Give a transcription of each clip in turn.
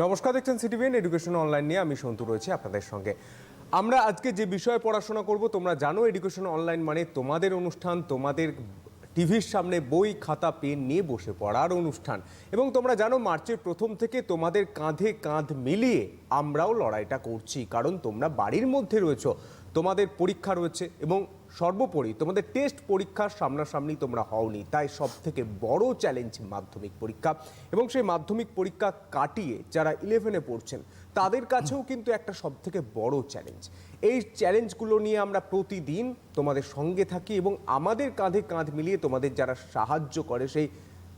নমস্কার, দেখছেন CTVN education online নিয়ে আমি সন্তু রয়েছি আপনাদের সঙ্গে। আমরা আজকে যে বিষয়ে পড়াশোনা করব, তোমরা জানো এডুকেশন অনলাইন মানে তোমাদের অনুষ্ঠান, তোমাদের টিভির সামনে বই খাতা পেন নিয়ে বসে পড়ার অনুষ্ঠান। এবং তোমরা জানো মার্চের প্রথম থেকে তোমাদের কাঁধে কাঁধ মিলিয়ে আমরাও লড়াইটা করছি, কারণ তোমরা বাড়ির মধ্যে রয়েছো, তোমাদের পরীক্ষা রয়েছে এবং সর্বোপরি তোমাদের টেস্ট পরীক্ষার সামনাসামনি তোমরা হওনি। তাই সব থেকে বড় চ্যালেঞ্জ মাধ্যমিক পরীক্ষা, এবং সেই মাধ্যমিক পরীক্ষা কাটিয়ে যারা 11-এ পড়ছেন তাদের কাছেও কিন্তু একটা সব থেকে বড় চ্যালেঞ্জ। এই চ্যালেঞ্জগুলো নিয়ে আমরা প্রতিদিন তোমাদের সঙ্গে থাকি এবং আমাদের কাঁধে কাঁধ মিলিয়ে তোমাদের যারা সাহায্য করে সেই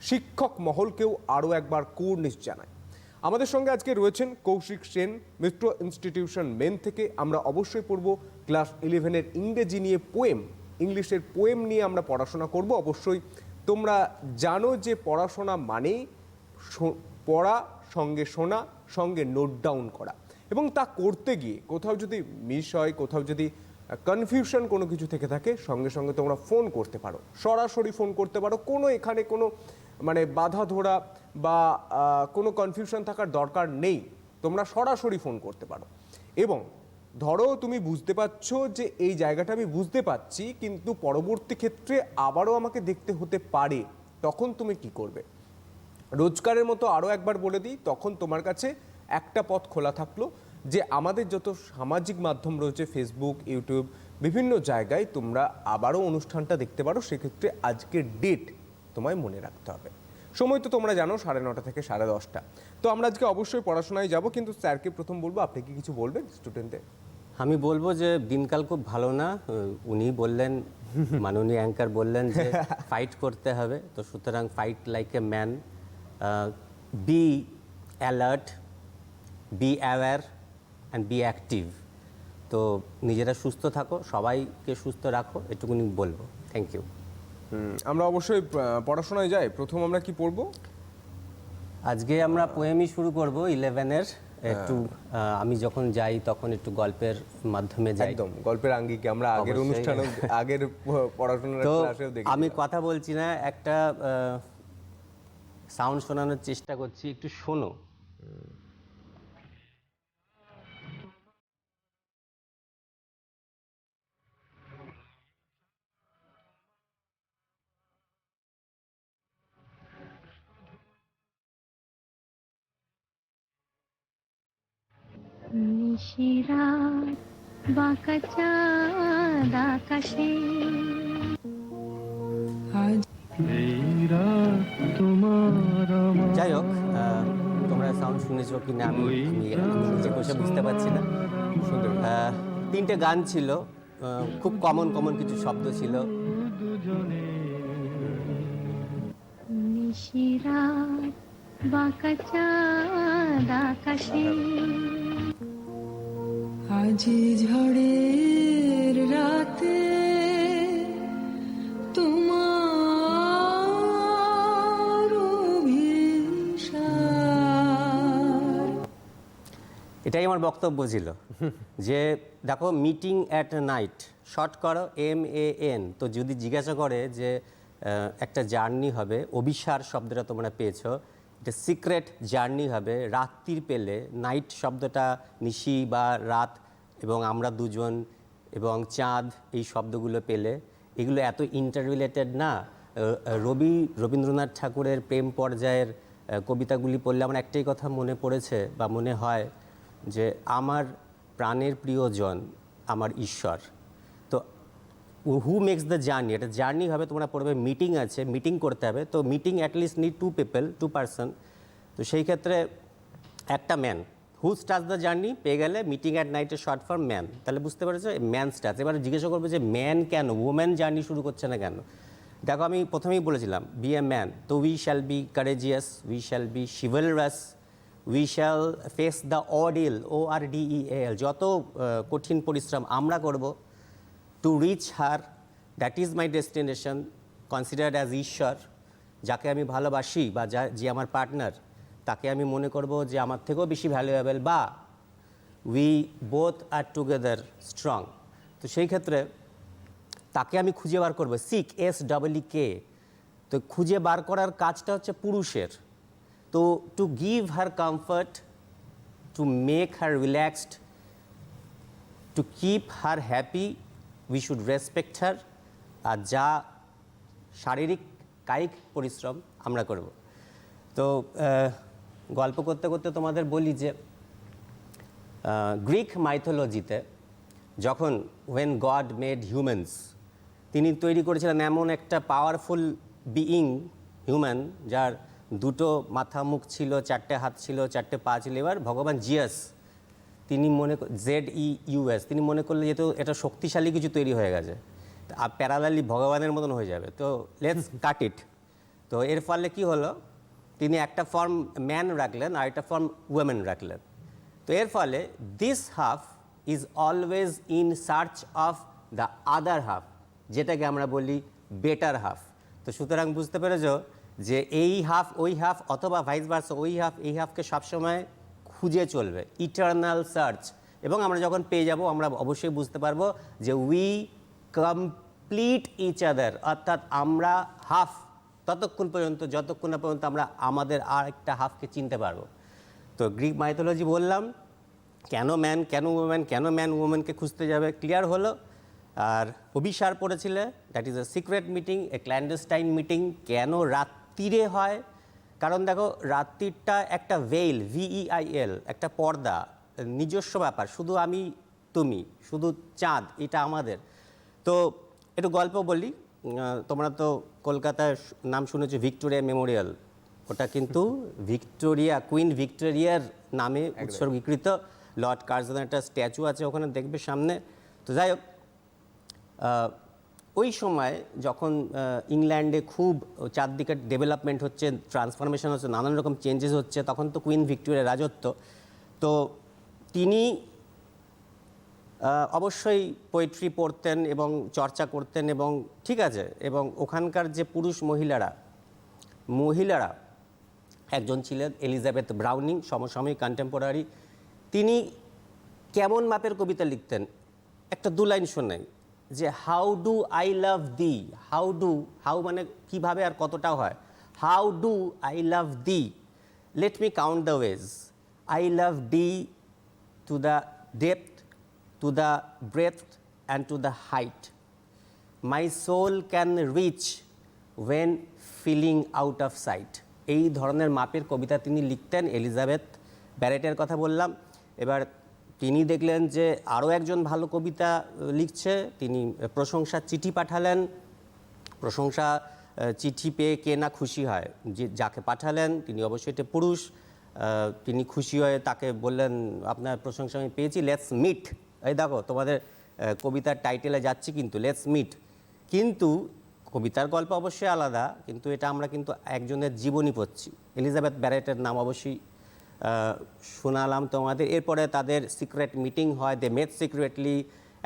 শিক্ষক মহলকেও আরও একবার কুর্নিশ জানায়। আমাদের সঙ্গে আজকে রয়েছেন কৌশিক সেন, মিত্র ইনস্টিটিউশন মেন থেকে। আমরা অবশ্যই পড়ব ক্লাস 11-এর ইংরেজি নিয়ে পোয়েম, ইংলিশের পোয়েম নিয়ে আমরা পড়াশোনা করব। অবশ্যই তোমরা জানো যে পড়াশোনা মানেই পড়া, সঙ্গে শোনা, সঙ্গে নোট ডাউন করা, এবং তা করতে গিয়ে কোথাও যদি মিস হয়, কোথাও যদি কনফিউশন কোনো কিছু থেকে থাকে, সঙ্গে সঙ্গে তোমরা ফোন করতে পারো, সরাসরি ফোন করতে পারো। কোনো এখানে কোনো বাধা ধরা বা কোনো কনফিউশন থাকার দরকার নেই, তোমরা সরাসরি ফোন করতে পারো। এবং ধরো তুমি বুঝতে পারছো যে এই জায়গাটা আমি বুঝতে পারছি, কিন্তু পরবর্তী ক্ষেত্রে আবারও আমাকে দেখতে হতে পারে, তখন তুমি কি করবে? রোজগারের মতো আরও একবার বলে দিই, তখন তোমার কাছে একটা পথ খোলা থাকলো যে আমাদের যত সামাজিক মাধ্যম রয়েছে, ফেসবুক, ইউটিউব, বিভিন্ন জায়গায় তোমরা আবারও অনুষ্ঠানটা দেখতে পারো। সেক্ষেত্রে আজকের ডেট তোমায় মনে রাখতে হবে। সময় তো তোমরা জানো 9:30 থেকে 10:30। তো আমরা আজকে অবশ্যই পড়াশোনায় যাব, কিন্তু স্যারকে প্রথম বলবো, আপনি কি কিছু বলবেন স্টুডেন্টদের? আমি বলবো যে দিনকাল খুব ভালো না। উনি বললেন, মাননীয় অ্যাঙ্কার বললেন যে ফাইট করতে হবে, তো সুতরাং fight like a man, be alert, be aware and be active. তো নিজেরা সুস্থ থাকো, সবাইকে সুস্থ রাখো, এটুকুনি বলবো। Thank you. আমরা অবশ্যই পড়াশোনায় যাই। প্রথম আমরা কি পড়বো? আজকে আমরা পোয়েমই শুরু করব 11-এর। একটু আমি যখন যাই তখন একটু গল্পের মাধ্যমে যাই, একদম গল্পের আঙ্গিকে। আমরা আগের অনুষ্ঠানে, আগের পড়াশোনার ক্লাসেও দেখি। আমি কথা বলছি না, একটা সাউন্ড শোনানোর চেষ্টা করছি, একটু শোনো। নিশিরাত বাঁকা চাঁদ আকাশে, যাই হোক, তোমরা সাউন্ড শুনেছো কি না আমি নিজে বসে বুঝতে পারছি না। তিনটে গান ছিল, খুব কমন কিছু শব্দ ছিল। নিশিরাত বাঁকা চাঁদ আকাশে, আজি ঝড়ের রাতে তোমার অভিসার। এটাই আমার বক্তব্য ছিল যে দেখো, মিটিং অ্যাট নাইট, শর্ট করো MAN। তো যদি জিজ্ঞাসা করে যে একটা জার্নি হবে, অভিসার শব্দটা তোমরা পেয়েছো, এটা সিক্রেট জার্নি হবে, রাত্রির পেলে, নাইট শব্দটা নিশি বা রাত এবং আমরা দুজন এবং চাঁদ, এই শব্দগুলো পেলে, এগুলো এত ইন্টাররিলেটেড না। রবীন্দ্রনাথ ঠাকুরের প্রেম পর্যায়ের কবিতাগুলি পড়লে আমার একটাই কথা মনে পড়েছে বা মনে হয় যে আমার প্রাণের প্রিয়জন আমার ঈশ্বর। তো হু মেক্স দ্য জার্নি, এটা জার্নি হবে, তোমরা পড়বে মিটিং আছে, মিটিং করতে হবে। তো meeting at least need two person. তো সেই ক্ষেত্রে একটা man, who starts the journey পেয়ে গেলে মিটিং অ্যাট নাইটের শর্ট ফর্ম ম্যান, তাহলে বুঝতে পেরেছো ম্যান স্টার্টস। এবার জিজ্ঞাসা করবো যে ম্যান কেন, ওম্যান জার্নি শুরু করছে না কেন? দেখো, আমি প্রথমেই বলেছিলাম বি এ ম্যান। তো we shall be courageous, we shall be chivalrous, we shall face the ordeal, ORDEAL, যত কঠিন পরিশ্রম আমরা করব to reach her, that is my destination, considered as ঈশ্বর। যাকে আমি ভালোবাসি বা যে আমার পার্টনার, তাকে আমি মনে করব যে আমার থেকেও বেশি ভ্যালুয়েবল, বা we both are together strong. তো সেই ক্ষেত্রে তাকে আমি খুঁজে বার করবো, সিক, SEEK। তো খুঁজে বার করার কাজটা হচ্ছে পুরুষের। তো to give her comfort to make her relaxed, to keep her happy, we should respect her. আর যা শারীরিক কায়িক পরিশ্রম আমরা করব। তো গল্প করতে করতে তোমাদের বলি যে গ্রিক মাইথোলজিতে যখন when God made humans, তিনি তৈরি করেছিলেন এমন একটা পাওয়ারফুল বিইং হিউম্যান যার দুটো মাথা মুখ ছিল, চারটে হাত ছিল, চারটে পা ছিল। এবার ভগবান জিয়াস তিনি ZEUS তিনি মনে করলে যেহেতু এটা শক্তিশালী কিছু তৈরি হয়ে গেছে, প্যারালালি ভগবানের মতন হয়ে যাবে, তো লেটস কাট ইট। তো এর ফলে কি হলো, তিনি একটা ফর্ম ম্যান রাখলেন আর একটা ফর্ম উইমেন রাখলেন। তো এর ফলে this half is always in search of the other half, যেটাকে আমরা বলি বেটার হাফ। তো সুতরাং বুঝতে পেরেছ যে এই হাফ ওই হাফ অথবা ভাইস ভার্সা, ওই হাফ এই হাফকে সবসময় খুঁজে চলবে, ইটারনাল সার্চ। এবং আমরা যখন পেয়ে যাব আমরা অবশ্যই বুঝতে পারবো যে উই কমপ্লিট ইচ আদার, অর্থাৎ আমরা হাফ ততক্ষণ পর্যন্ত যতক্ষণ না পর্যন্ত আমরা আমাদের আর একটা হাফকে চিনতে পারবো। তো গ্রিক মাইথোলজি বললাম, কেন ম্যান, কেন উমেন, কেন ম্যান উমেনকে খুঁজতে যাবে, ক্লিয়ার হলো। আর অভিসার পড়েছিলে, that is a secret meeting, a clandestine meeting. কেন রাত্রিরে হয়? কারণ দেখো রাত্রিটা একটা ভেইল, VEIL, একটা পর্দা, নিজস্ব ব্যাপার, শুধু আমি তুমি, শুধু চাঁদ, এটা আমাদের। তো একটু গল্প বলি, তোমরা তো কলকাতার নাম শুনেছো ভিক্টোরিয়া মেমোরিয়াল, ওটা কিন্তু ভিক্টোরিয়া, কুইন ভিক্টোরিয়ার নামে উৎসর্গীকৃত। লর্ড কার্জনের একটা স্ট্যাচু আছে ওখানে, দেখবে সামনে। তো যাই হোক, ওই সময় যখন ইংল্যান্ডে খুব চারদিকে ডেভেলপমেন্ট হচ্ছে, ট্রান্সফরমেশন হচ্ছে, নানান রকম চেঞ্জেস হচ্ছে, তখন তো কুইন ভিক্টোরিয়ার রাজত্ব। তো তিনি অবশ্যই পোয়েট্রি পড়তেন এবং চর্চা করতেন, এবং ঠিক আছে, এবং ওখানকার যে পুরুষ মহিলারা একজন ছিলেন এলিজাবেথ ব্রাউনিং, সমসাময়িক কন্টেম্পোরারি। তিনি কেমন মাপের কবিতা লিখতেন, একটা দু লাইন শোনাই, যে how do I love the, how মানে কীভাবে আর কতটা হয়, how do I love the, let me count the ways, I love D to the depth, to the breadth and to the height. My soul can reach when feeling out of sight. এই ধরনের মাপের কবিতা তিনি লিখতেন। Elizabeth ব্যারেটের কথা বললাম। এবার তিনি দেখলেন যে আরও একজন ভালো কবিতা লিখছে, তিনি প্রশংসা চিঠি পাঠালেন। প্রশংসা চিঠি পেয়ে কে না খুশি হয়, যে যাকে পাঠালেন তিনি অবশ্যই একটা পুরুষ। তিনি খুশি হয়ে তাকে বললেন, আপনার প্রশংসা আমি পেয়েছি, লেটস মিট। এই দেখো তোমাদের কবিতার টাইটেলে যাচ্ছি কিন্তু, লেটস মিট। কিন্তু কবিতার গল্প অবশ্যই আলাদা, কিন্তু এটা আমরা কিন্তু একজনের জীবনী পড়ছি। এলিজাবেথ ব্যারেটের নাম অবশ্যই শোনালাম তোমাদের। এরপরে তাদের সিক্রেট মিটিং হয়, দে মেট সিক্রেটলি।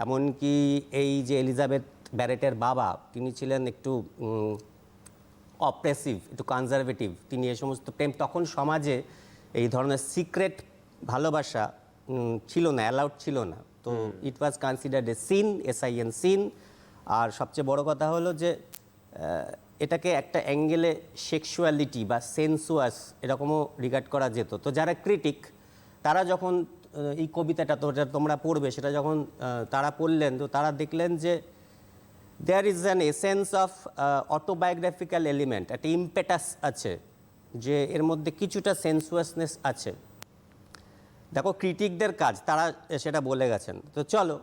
এমনকি এই যে এলিজাবেথ ব্যারেটের বাবা, তিনি ছিলেন একটু অপ্রেসিভ, একটু কনজারভেটিভ। তিনি এই সমস্ত প্রেম, তখন সমাজে এই ধরনের সিক্রেট ভালোবাসা ছিল না, অ্যালাউড ছিল না। তো it was considered a sin, SIN, sin. আর সবচেয়ে বড় কথা হলো যে এটাকে একটা অ্যাঙ্গেলে সেক্সুয়ালিটি বা সেন্সুয়াস এরকমও রিগার্ড করা যেত। তো যারা ক্রিটিক, তারা যখন এই কবিতাটা তো তোমরা পড়বে, সেটা যখন তারা পড়লেন, তো তারা দেখলেন যে there is an essence of autobiographical element, একটা ইম্পেটাস আছে, যে এর মধ্যে কিছুটা সেন্সুয়াসনেস আছে। দেখো ক্রিটিকদের কাজ, তারা সেটা বলে গেছেন। তো চলো,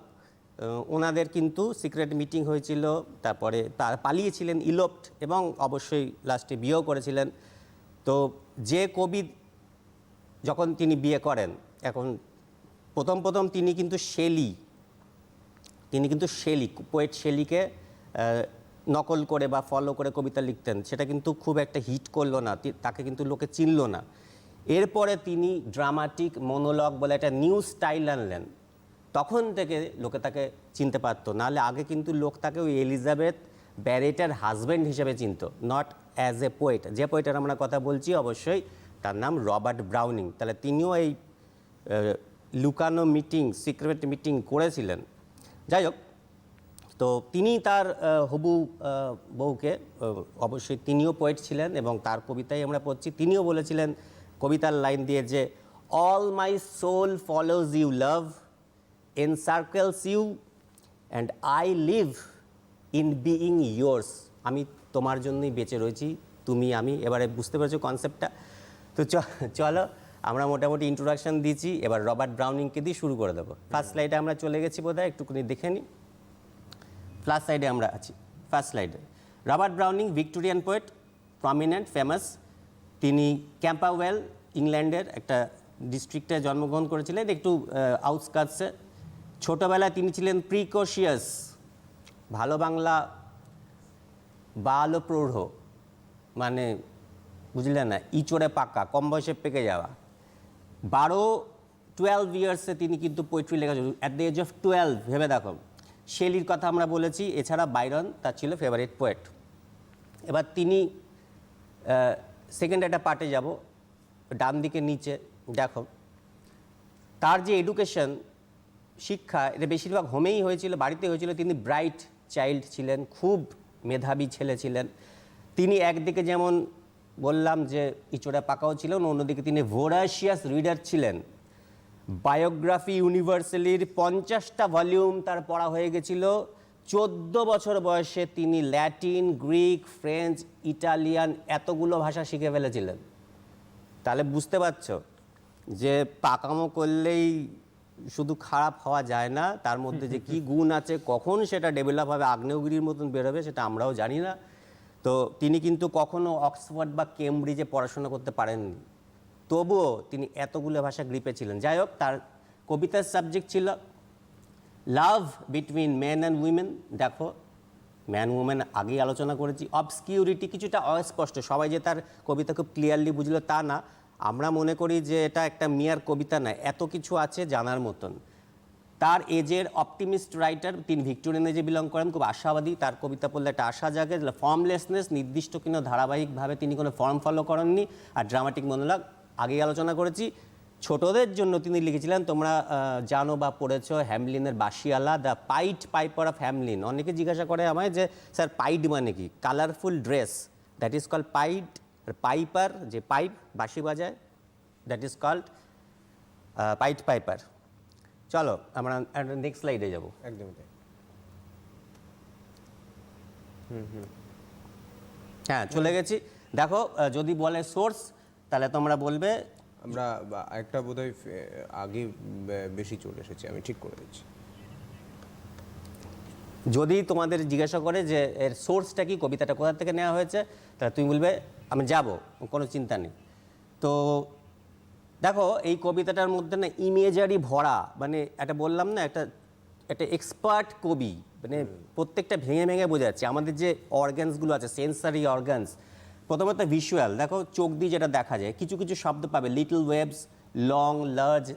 ওনাদের কিন্তু সিক্রেট মিটিং হয়েছিল, তারপরে তারা পালিয়েছিলেন, ইলোপ্ট, এবং অবশ্যই লাস্টে বিয়েও করেছিলেন। তো যে কবি যখন তিনি বিয়ে করেন, এখন প্রথম তিনি কিন্তু পোয়েট শেলিকে নকল করে বা ফলো করে কবিতা লিখতেন। সেটা কিন্তু খুব একটা হিট করলো না, তাকে কিন্তু লোকে চিনল না। এরপরে তিনি ড্রামাটিক মনোলগ বলে একটা নিউ স্টাইল আনলেন, তখন থেকে লোকে তাকে চিনতে পারতো। নাহলে আগে কিন্তু লোক তাকে ওই এলিজাবেথ ব্যারেটের হাজব্যান্ড হিসেবে চিনত, নট অ্যাজ এ পোয়েট। যে পোয়েটের আমরা কথা বলছি অবশ্যই তার নাম রবার্ট ব্রাউনিং। তাহলে তিনিও এই লুকানো মিটিং, সিক্রেট মিটিং করেছিলেন। যাই হোক, তো তিনি তার হবু বউকে, অবশ্যই তিনিও পোয়েট ছিলেন এবং তার কবিতাই আমরা পড়ছি, তিনিও বলেছিলেন কবিতার লাইন দিয়ে যে all my soul follows you love encircles you and I live in being yours. আমি তোমার জন্যই বেঁচে রয়েছি, তুমি আমি। এবারে বুঝতে পেরেছো কনসেপ্টটা? তো চলো আমরা মোটামুটি ইন্ট্রোডাকশন দিয়েছি, এবার রবার্ট ব্রাউনিংকে দিয়ে শুরু করে দেবো। ফার্স্ট স্লাইডে আমরা চলে গেছি বোধহয়, একটুখানি দেখে নিই। ফার্স্ট স্লাইডে আমরা আছি। ফার্স্ট স্লাইডে Robert Browning, Victorian poet, prominent, famous. তিনি ক্যাম্পাওয়েল, ইংল্যান্ডের একটা ডিস্ট্রিক্টে জন্মগ্রহণ করেছিলেন, একটু আউটস্কার্টসে। ছোটোবেলায় তিনি ছিলেন প্রিকশিয়াস, ভালো বাংলা বালো প্রৌঢ়, মানে বুঝলেন না, ইচড়ে পাকা, কম বয়সে পেকে যাওয়া। 12 ইয়ার্সে তিনি কিন্তু পোয়েট্রি লেখা শুরু, অ্যাট দ্য এজ অফ 12। ভেবে দেখো, শেলির কথা আমরা বলেছি, এছাড়া বাইরন তার ছিল ফেভারিট পোয়েট। এবার তিনি সেকেন্ড একটা পার্টে যাব, ডান দিকে নিচে দেখো তার যে এডুকেশন, শিক্ষা, এটা বেশিরভাগ হোমেই হয়েছিল, বাড়িতে হয়েছিল। তিনি ব্রাইট চাইল্ড ছিলেন, খুব মেধাবী ছেলে ছিলেন। তিনি একদিকে যেমন বললাম যে ইচড়া পাকাও ছিলেন, অন্যদিকে তিনি ভোরাশিয়াস রিডার ছিলেন। বায়োগ্রাফি ইউনিভার্সালির 50টা ভলিউম তার পড়া হয়ে গেছিল। 14 বছর বয়সে তিনি ল্যাটিন, গ্রিক, ফ্রেঞ্চ, ইটালিয়ান এতগুলো ভাষা শিখে ফেলেছিলেন। তাহলে বুঝতে পারছো যে পাকামো করলেই শুধু খারাপ হওয়া যায় না, তার মধ্যে যে কি গুণ আছে, কখন সেটা ডেভেলপ হবে, আগ্নেয়গিরির মতন বেরোবে সেটা আমরাও জানি না। তো তিনি কিন্তু কখনো অক্সফোর্ড বা কেমব্রিজে পড়াশোনা করতে পারেননি, তবুও তিনি এতগুলো ভাষা গ্রিপে ছিলেন। যাই হোক, তার কবিতার সাবজেক্ট ছিল লাভ বিটুইন মেন অ্যান্ড উইমেন। দেখো, ম্যান উইমেন আগেই আলোচনা করেছি। অবস্কিউরিটি, কিছুটা অস্পষ্ট, সবাই যে তার কবিতা খুব ক্লিয়ারলি বুঝলো তা না। আমরা মনে করি যে এটা একটা মিয়ার কবিতা না, এত কিছু আছে জানার মতন। তার এজের অপটিমিস্ট রাইটার, তিনি ভিক্টোরিয়ান এজে বিলং করেন, খুব আশাবাদী। তার কবিতা পড়লে একটা আশা জাগে। ফর্মলেসনেস, নির্দিষ্ট কোনো ধারাবাহিকভাবে তিনি কোনো ফর্ম ফলো করেননি। আর ড্রামাটিক মনোলগ আগেই আলোচনা করেছি। ছোটদের জন্য তিনি লিখেছিলেন, তোমরা জানো বা পড়েছ, হ্যামলিনের বাঁশিওয়ালা, the pied piper of Hamelin. অনেকে জিজ্ঞাসা করে আমায় যে স্যার পাইড মানে কি? Colourful dress, that is called pied. Piper, যে পাইপ বাঁশি বাজায়, that is called pied piper. চলো আমরা নেক্সট স্লাইডে যাব। একদমই তাই। হ্যাঁ, চলে গেছি। দেখো, যদি বলে সোর্স, তাহলে তোমরা বলবে আমরা একটা বোধহয় আগে বেশি চলে এসেছি, আমি ঠিক করে দিচ্ছি। যদি তোমাদের জিজ্ঞাসা করে যে এর সোর্সটা কি, কবিতাটা কোথা থেকে নেওয়া হয়েছে, তাহলে তুমি বলবে আমি যাব, কোনো চিন্তা নেই। তো দেখো, এই কবিতাটার মধ্যে না ইমেজারি ভরা, মানে একটা বললাম না, একটা এক্সপার্ট কবি, মানে প্রত্যেকটা ভেঙে ভেঙে বোঝাচ্ছে। আমাদের যে অর্গানসগুলো আছে, সেন্সারি অর্গানস, প্রথমত ভিজুয়াল, দেখো চোখ দিয়ে যেটা দেখা যায়, কিছু কিছু শব্দ পাবে, little waves, long, large,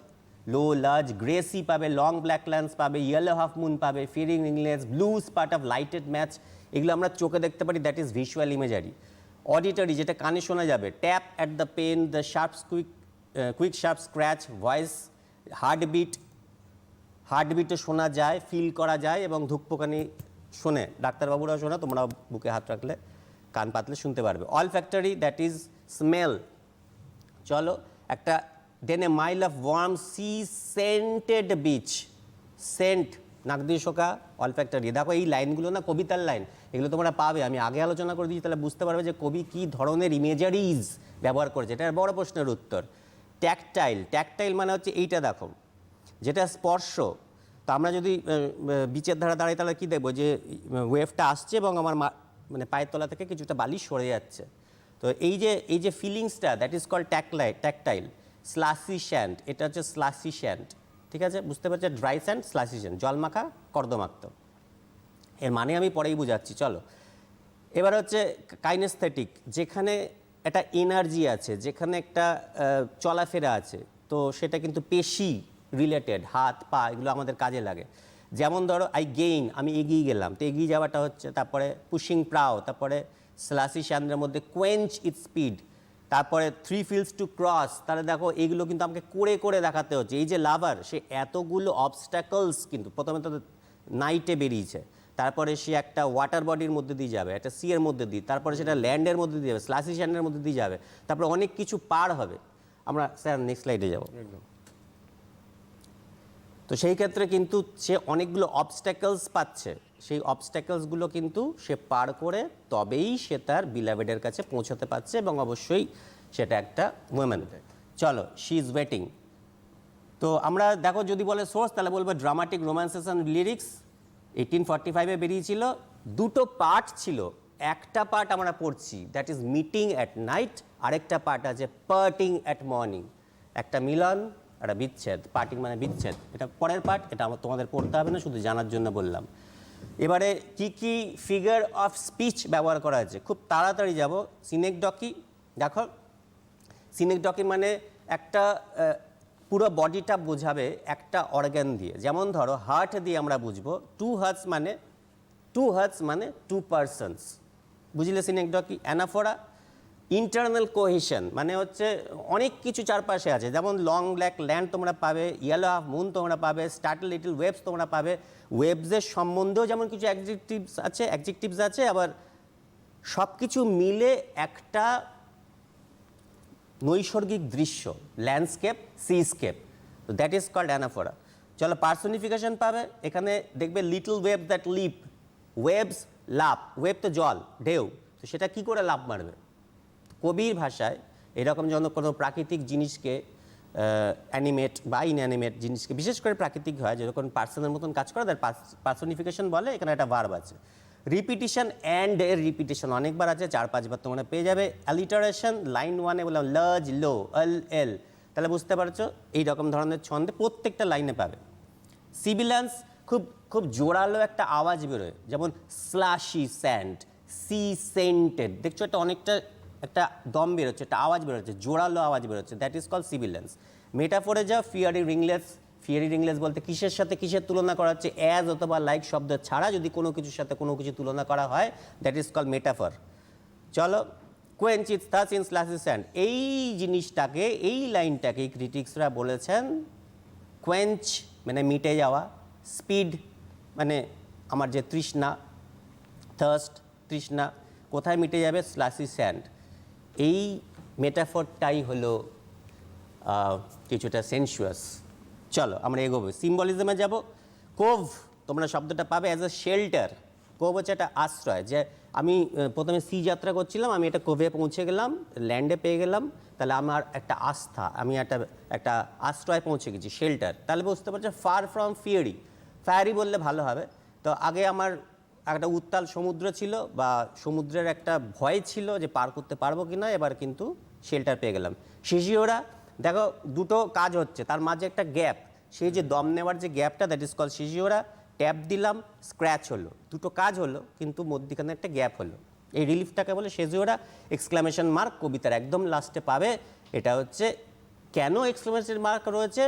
low, large, grey sea পাবে, লং ব্ল্যাক ল্যান্স পাবে, ইয়েলো হাফ মুন পাবে, fiery ringlets, blue spurt of lighted match, এগুলো আমরা চোখে দেখতে পারি, that is visual imagery. Auditory, যেটা কানে শোনা যাবে, tap at the pane, the sharp quick sharp scratch, voice, হার্টবিটও শোনা যায়, ফিল করা যায়, এবং ধুকপোকানি শোনে, ডাক্তারবাবুরাও শোনা, তোমরা বুকে হাত রাখলে, কান পাতলে শুনতে পারবে। Olfactory, that is smell. চলো, একটা then a mile of warm sea scented beach, scent, নাক দিয়ে শোকা, অল ফ্যাক্টরি। দেখো, এই লাইনগুলো না কবিতার লাইন, এগুলো তোমরা পাবে, আমি আগে আলোচনা করে দিয়েছি, তাহলে বুঝতে পারবে যে কবি কী ধরনের ইমেজারিজ ব্যবহার করেছে। এটা বড় প্রশ্নের উত্তর। ট্যাকটাইল, ট্যাকটাইল মানে হচ্ছে এইটা দেখো, যেটা স্পর্শ। তো আমরা যদি বিচের ধারে দাঁড়াই, তাহলে কী দেখবো, যে ওয়েভটা আসছে এবং আমার মানে পায়ের তলা থেকে কিছুটা বালি সরে যাচ্ছে। তো এই যে ফিলিংসটা, that is called tactile. Slushy sand, এটা হচ্ছে স্লাসি স্যান্ড, ঠিক আছে, বুঝতে পারছো? ড্রাই স্যান্ড, স্লাসি স্যান্ড, জলমাখা, কর্দমাক্ত। এর মানে আমি পরেই বুঝাচ্ছি। চলো, এবার হচ্ছে কাইনেস্থেটিক, যেখানে একটা এনার্জি আছে, যেখানে একটা চলাফেরা আছে, তো সেটা কিন্তু পেশি রিলেটেড, হাত পা, এগুলো আমাদের কাজে লাগে। যেমন ধরো, আই গেইন, আমি এগিয়ে গেলাম, তো এগিয়ে যাওয়াটা হচ্ছে। তারপরে পুশিং প্রাও, তারপরে স্লাসি স্যান্ডের মধ্যে কোয়েঞ্চ ইটস স্পিড, তারপরে 3 ফিলস টু ক্রস। তাহলে দেখো, এইগুলো কিন্তু আমাকে করে করে দেখাতে হচ্ছে। এই যে লাভার, সে এতগুলো অবস্ট্যাকলস কিন্তু প্রথমে তো নাইটে বেরিয়েছে, তারপরে সে একটা ওয়াটার বডির মধ্যে দিয়ে যাবে, একটা সিয়ের মধ্যে দিয়ে, তারপরে সেটা ল্যান্ডের মধ্যে দিয়ে যাবে, স্লাসি স্যান্ডের মধ্যে দিয়ে যাবে, তারপরে অনেক কিছু পার হবে। আমরা স্যার নেক্সট স্লাইডে যাব। একদম। তো সেই ক্ষেত্রে কিন্তু সে অনেকগুলো অবস্ট্যাকলস পাচ্ছে, সেই অবস্ট্যাকলসগুলো কিন্তু সে পার করে তবেই সে তার বিলাভেডের কাছে পৌঁছাতে পারছে, এবং অবশ্যই সেটা একটা ওমেন। চলো, শি ইজ ওয়েটিং। তো আমরা দেখো যদি বলে সোর্স, তাহলে বলবো ড্রামাটিক রোম্যান্সেস অ্যান্ড লিরিক্স, 1845-এ বেরিয়েছিল। দুটো পার্ট ছিল, একটা পার্ট আমরা পড়ছি, that is meeting at night, আরেকটা পার্ট আছে পার্টিং অ্যাট মর্নিং। একটা মিলন, একটা বিচ্ছেদ। পার্টিং মানে বিচ্ছেদ, এটা পরের পার্ট, এটা আমার তোমাদের পড়তে হবে না, শুধু জানার জন্য বললাম। এবারে কি কি ফিগার অফ স্পিচ ব্যবহার করা হয়েছে, খুব তাড়াতাড়ি যাব। সিনেকডকি, দেখো সিনেকডকি মানে একটা পুরো বডিটা বোঝাবে একটা অর্গ্যান দিয়ে। যেমন ধরো হার্ট দিয়ে আমরা বুঝবো টু হার্টস মানে টু পারসনস, বুঝলে সিনেকডকি। অ্যানাফোরা, ইন্টারনাল কোহেশন মানে হচ্ছে অনেক কিছু চারপাশে আছে, যেমন লং ব্ল্যাক ল্যান্ড তোমরা পাবে, ইয়েলো হাফ মুন তোমরা পাবে, স্টার্টল লিটল ওয়েভস তোমরা পাবে। ওয়েভসের সম্বন্ধেও যেমন কিছু অ্যাডজেক্টিভস আছে, আবার সব কিছু মিলে একটা নৈসর্গিক দৃশ্য, ল্যান্ডস্কেপ, সিস্কেপ, তো দ্যাট ইজ কল্ড অ্যানাফোরা। চলো পার্সোনিফিকেশন পাবে, এখানে দেখবে little wave that leap, waves love, wave তো জল, ঢেউ, তো সেটা কি করে লাভ মারবে। কবির ভাষায় এরকম যেন কোনো প্রাকৃতিক জিনিসকে অ্যানিমেট বা ইনঅ্যানিমেট জিনিসকে, বিশেষ করে প্রাকৃতিক হয়, যেরকম পার্সনের মতন কাজ করে, তার পার্সোনিফিকেশন বলে। এখানে একটা ভার্ব আছে। রিপিটিশন অ্যান্ড এর রিপিটিশন অনেকবার আছে, 4-5 বার তোমরা পেয়ে যাবে। অ্যালিটারেশন, লাইন 1-এ বললাম লজ লো এল এল, তাহলে বুঝতে পারছো এই রকম ধরনের ছন্দে প্রত্যেকটা লাইনে পাবে। সিবিলান্স, খুব খুব জোরালো একটা আওয়াজ বেরোয়, যেমন স্লাশি স্যান্ড, সি সেন্টেড, দেখছো একটা অনেকটা একটা দম বেরোচ্ছে, একটা আওয়াজ বেরোচ্ছে, জোরালো আওয়াজ বেরোচ্ছে, দ্যাট ইজ কল সিবিলান্স। মেটাফোরে যাও, ফিয়ারি রিংলেস বলতে কিসের সাথে কিসের তুলনা করা হচ্ছে, অ্যাজ অথবা লাইক শব্দ ছাড়া যদি কোনো কিছুর সাথে কোনো কিছু তুলনা করা হয়, দ্যাট ইজ কল মেটাফর। চলো, quench its thus in slushy sand, এই জিনিসটাকে, এই লাইনটাকে ক্রিটিক্সরা বলেছেন কোয়েঞ্চ মানে মিটে যাওয়া, স্পিড মানে আমার যে তৃষ্ণা, থার্স্ট তৃষ্ণা, কোথায় মিটে যাবে, স্লাশি স্যান্ড। এই মেটাফরটাই হলো কিছুটা সেনসুয়াস। চলো আমরা এগোবো, সিম্বলিজমে যাব। কোভ তোমরা শব্দটা পাবে অ্যাজ এ শেল্টার। কোভ হচ্ছে একটা আশ্রয়, যে আমি প্রথমে সি যাত্রা করছিলাম, আমি একটা কোভে পৌঁছে গেলাম, ল্যান্ডে পেয়ে গেলাম, তাহলে আমার একটা আস্থা, আমি একটা আশ্রয় পৌঁছে গেছি, শেল্টার। তাহলে বুঝতে পারছো ফার ফ্রম ফায়ারি বললে ভালো হবে। তো আগে আমার একটা উত্তাল সমুদ্র ছিল, বা সমুদ্রের একটা ভয় ছিল যে পার করতে পারবো কি না, এবার কিন্তু শেল্টার পেয়ে গেলাম। শিশিওরা, দেখো দুটো কাজ হচ্ছে, তার মাঝে একটা গ্যাপ, সেই যে দম নেওয়ার যে গ্যাপটা, দ্যাট ইজ কল শিশিওরা। ট্যাপ দিলাম, স্ক্র্যাচ হলো, দুটো কাজ হলো, কিন্তু মধ্যখানে একটা গ্যাপ হলো, এই রিলিফটাকে বলে সেজিওরা। এক্সক্লামেশন মার্ক কবিতার একদম লাস্টে পাবে, এটা হচ্ছে কেন এক্সক্লামেশন মার্ক রয়েছে,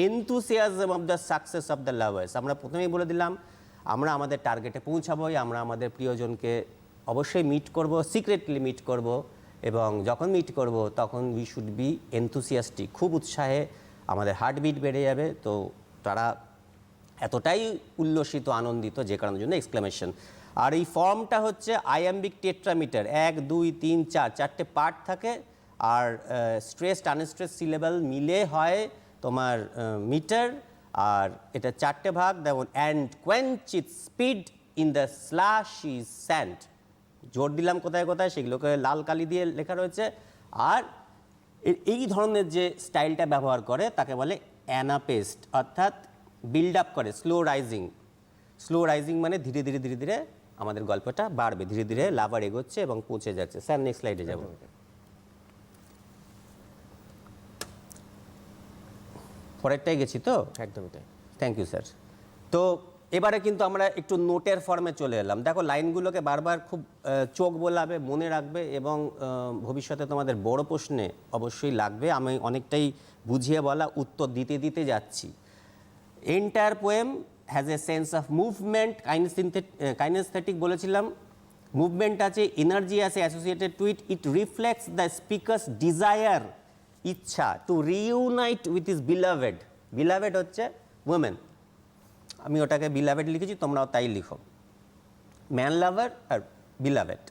enthusiasm of the success of the lovers. আমরা প্রথমেই বলে দিলাম আমরা আমাদের টার্গেটে পৌঁছাবোই, আমরা আমাদের প্রিয়জনকে অবশ্যই মিট করব, সিক্রেটলি মিট করব, এবং যখন মিট করব তখন উই শুড বি এনথুসিয়াস্টিক, খুব উৎসাহে আমাদের হার্টবিট বেড়ে যাবে। তো তারা এতটাই উল্লসিত, আনন্দিত, যে কারণের জন্য এক্সক্লামেশন। আর এই ফর্মটা হচ্ছে আইএমবিক টেট্রামিটার, 1 2 3 4 চারটে পার্ট থাকে, আর স্ট্রেসড আনস্ট্রেস সিলেবল মিলে হয় তোমার মিটার। আর এটা 4টে ভাগ, যেমন and quench its speed in the slushy sand, জোর দিলাম কোথায় কোথায়, সেগুলোকে লাল কালি দিয়ে লেখা রয়েছে। আর এই ধরনের যে স্টাইলটা ব্যবহার করে তাকে বলে অ্যানাপেস্ট, অর্থাৎ বিল্ড আপ করে, স্লো রাইজিং মানে ধীরে ধীরে ধীরে ধীরে আমাদের গল্পটা বাড়বে, ধীরে ধীরে লাভার এগোচ্ছে এবং পৌঁছে যাচ্ছে। স্যার নেক্সট স্লাইডে যাব। পরেরটাই গেছি তো, একদমই তাই। Thank you sir. তো এবারে কিন্তু আমরা একটু নোটের ফর্মে চলে এলাম। দেখো লাইনগুলোকে বারবার খুব চোখ বোলাবে, মনে রাখবে, এবং ভবিষ্যতে তোমাদের বড় প্রশ্নে অবশ্যই লাগবে। আমি অনেকটাই বুঝিয়ে বলা উত্তর দিতে দিতে যাচ্ছি। Entire poem has a sense of movement, kinaesthetic বলেছিলাম, মুভমেন্ট আছে, এনার্জি আছে associated to it, it reflects the speaker's desire, ইচ্ছা to reunite with his beloved হচ্ছে ওমেন, আমি ওটাকে বিলাভেড লিখেছি, তোমরাও তাই লিখো, ম্যান লাভার আর beloved.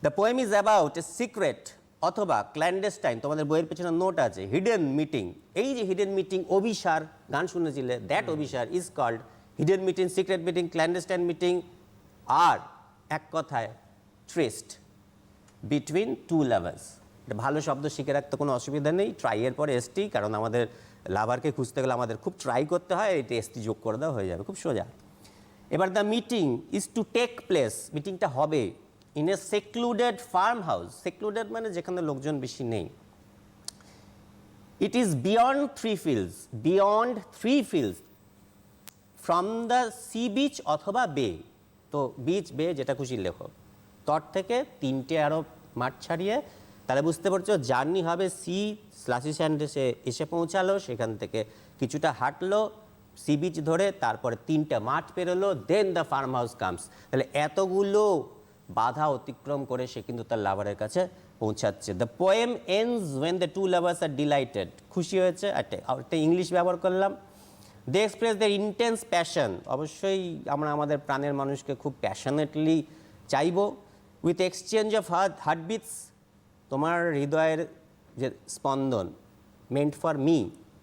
The poem is about a secret অথবা ক্ল্যান্ডেস্টাইন, তোমাদের বইয়ের পেছনে নোট আছে, হিডেন মিটিং। এই যে হিডেন মিটিং, অভিসার গান শুনেছিলে, দ্যাট অভিসার is called hidden meeting, secret meeting, clandestine meeting. আর এক কথায় ট্রেস্ট বিটুইন টু লাভার্স। এটা ভালো শব্দ শিখে রাখতে কোনো অসুবিধা নেই, ট্রাইয়ের পরে এসটি, কারণ আমাদের লাভারকে খুঁজতে গেলে আমাদের খুব ট্রাই করতে হয়, এটা এসটি যোগ করে দেওয়া হয়ে যাবে, খুব সোজা। এবার the meeting is to take place, মিটিংটা হবে in a secluded farm house. Secluded মানে যেখানে লোকজন বেশি নেই। It is beyond 3 fields, beyond 3 fields from the sea beach অথবা বে। তো বিচ, বে যেটা খুশি লেখো। তট থেকে 3টে আরও মাঠ ছাড়িয়ে, তাহলে বুঝতে পারছো জার্নি হবে সি স্লাসি স্যান্ডে এসে পৌঁছালো, সেখান থেকে কিছুটা হাঁটলো সি বিচ ধরে, তারপরে 3টে মাঠ পেরোলো, দেন দ্য ফার্ম হাউস কামস। তাহলে এতগুলো বাধা অতিক্রম করে সে কিন্তু তার লাভারের কাছে পৌঁছাচ্ছে। The poem ends when the two lovers are delighted, খুশি হয়েছে। একটা ইংলিশ ব্যবহার করলাম। They express their intense passion, অবশ্যই আমরা আমাদের প্রাণের মানুষকে খুব প্যাশনেটলি চাইবো। উইথ এক্সচেঞ্জ অফ হার্টবিটস, তোমার হৃদয়ের যে স্পন্দন, মেন্ট ফর মি,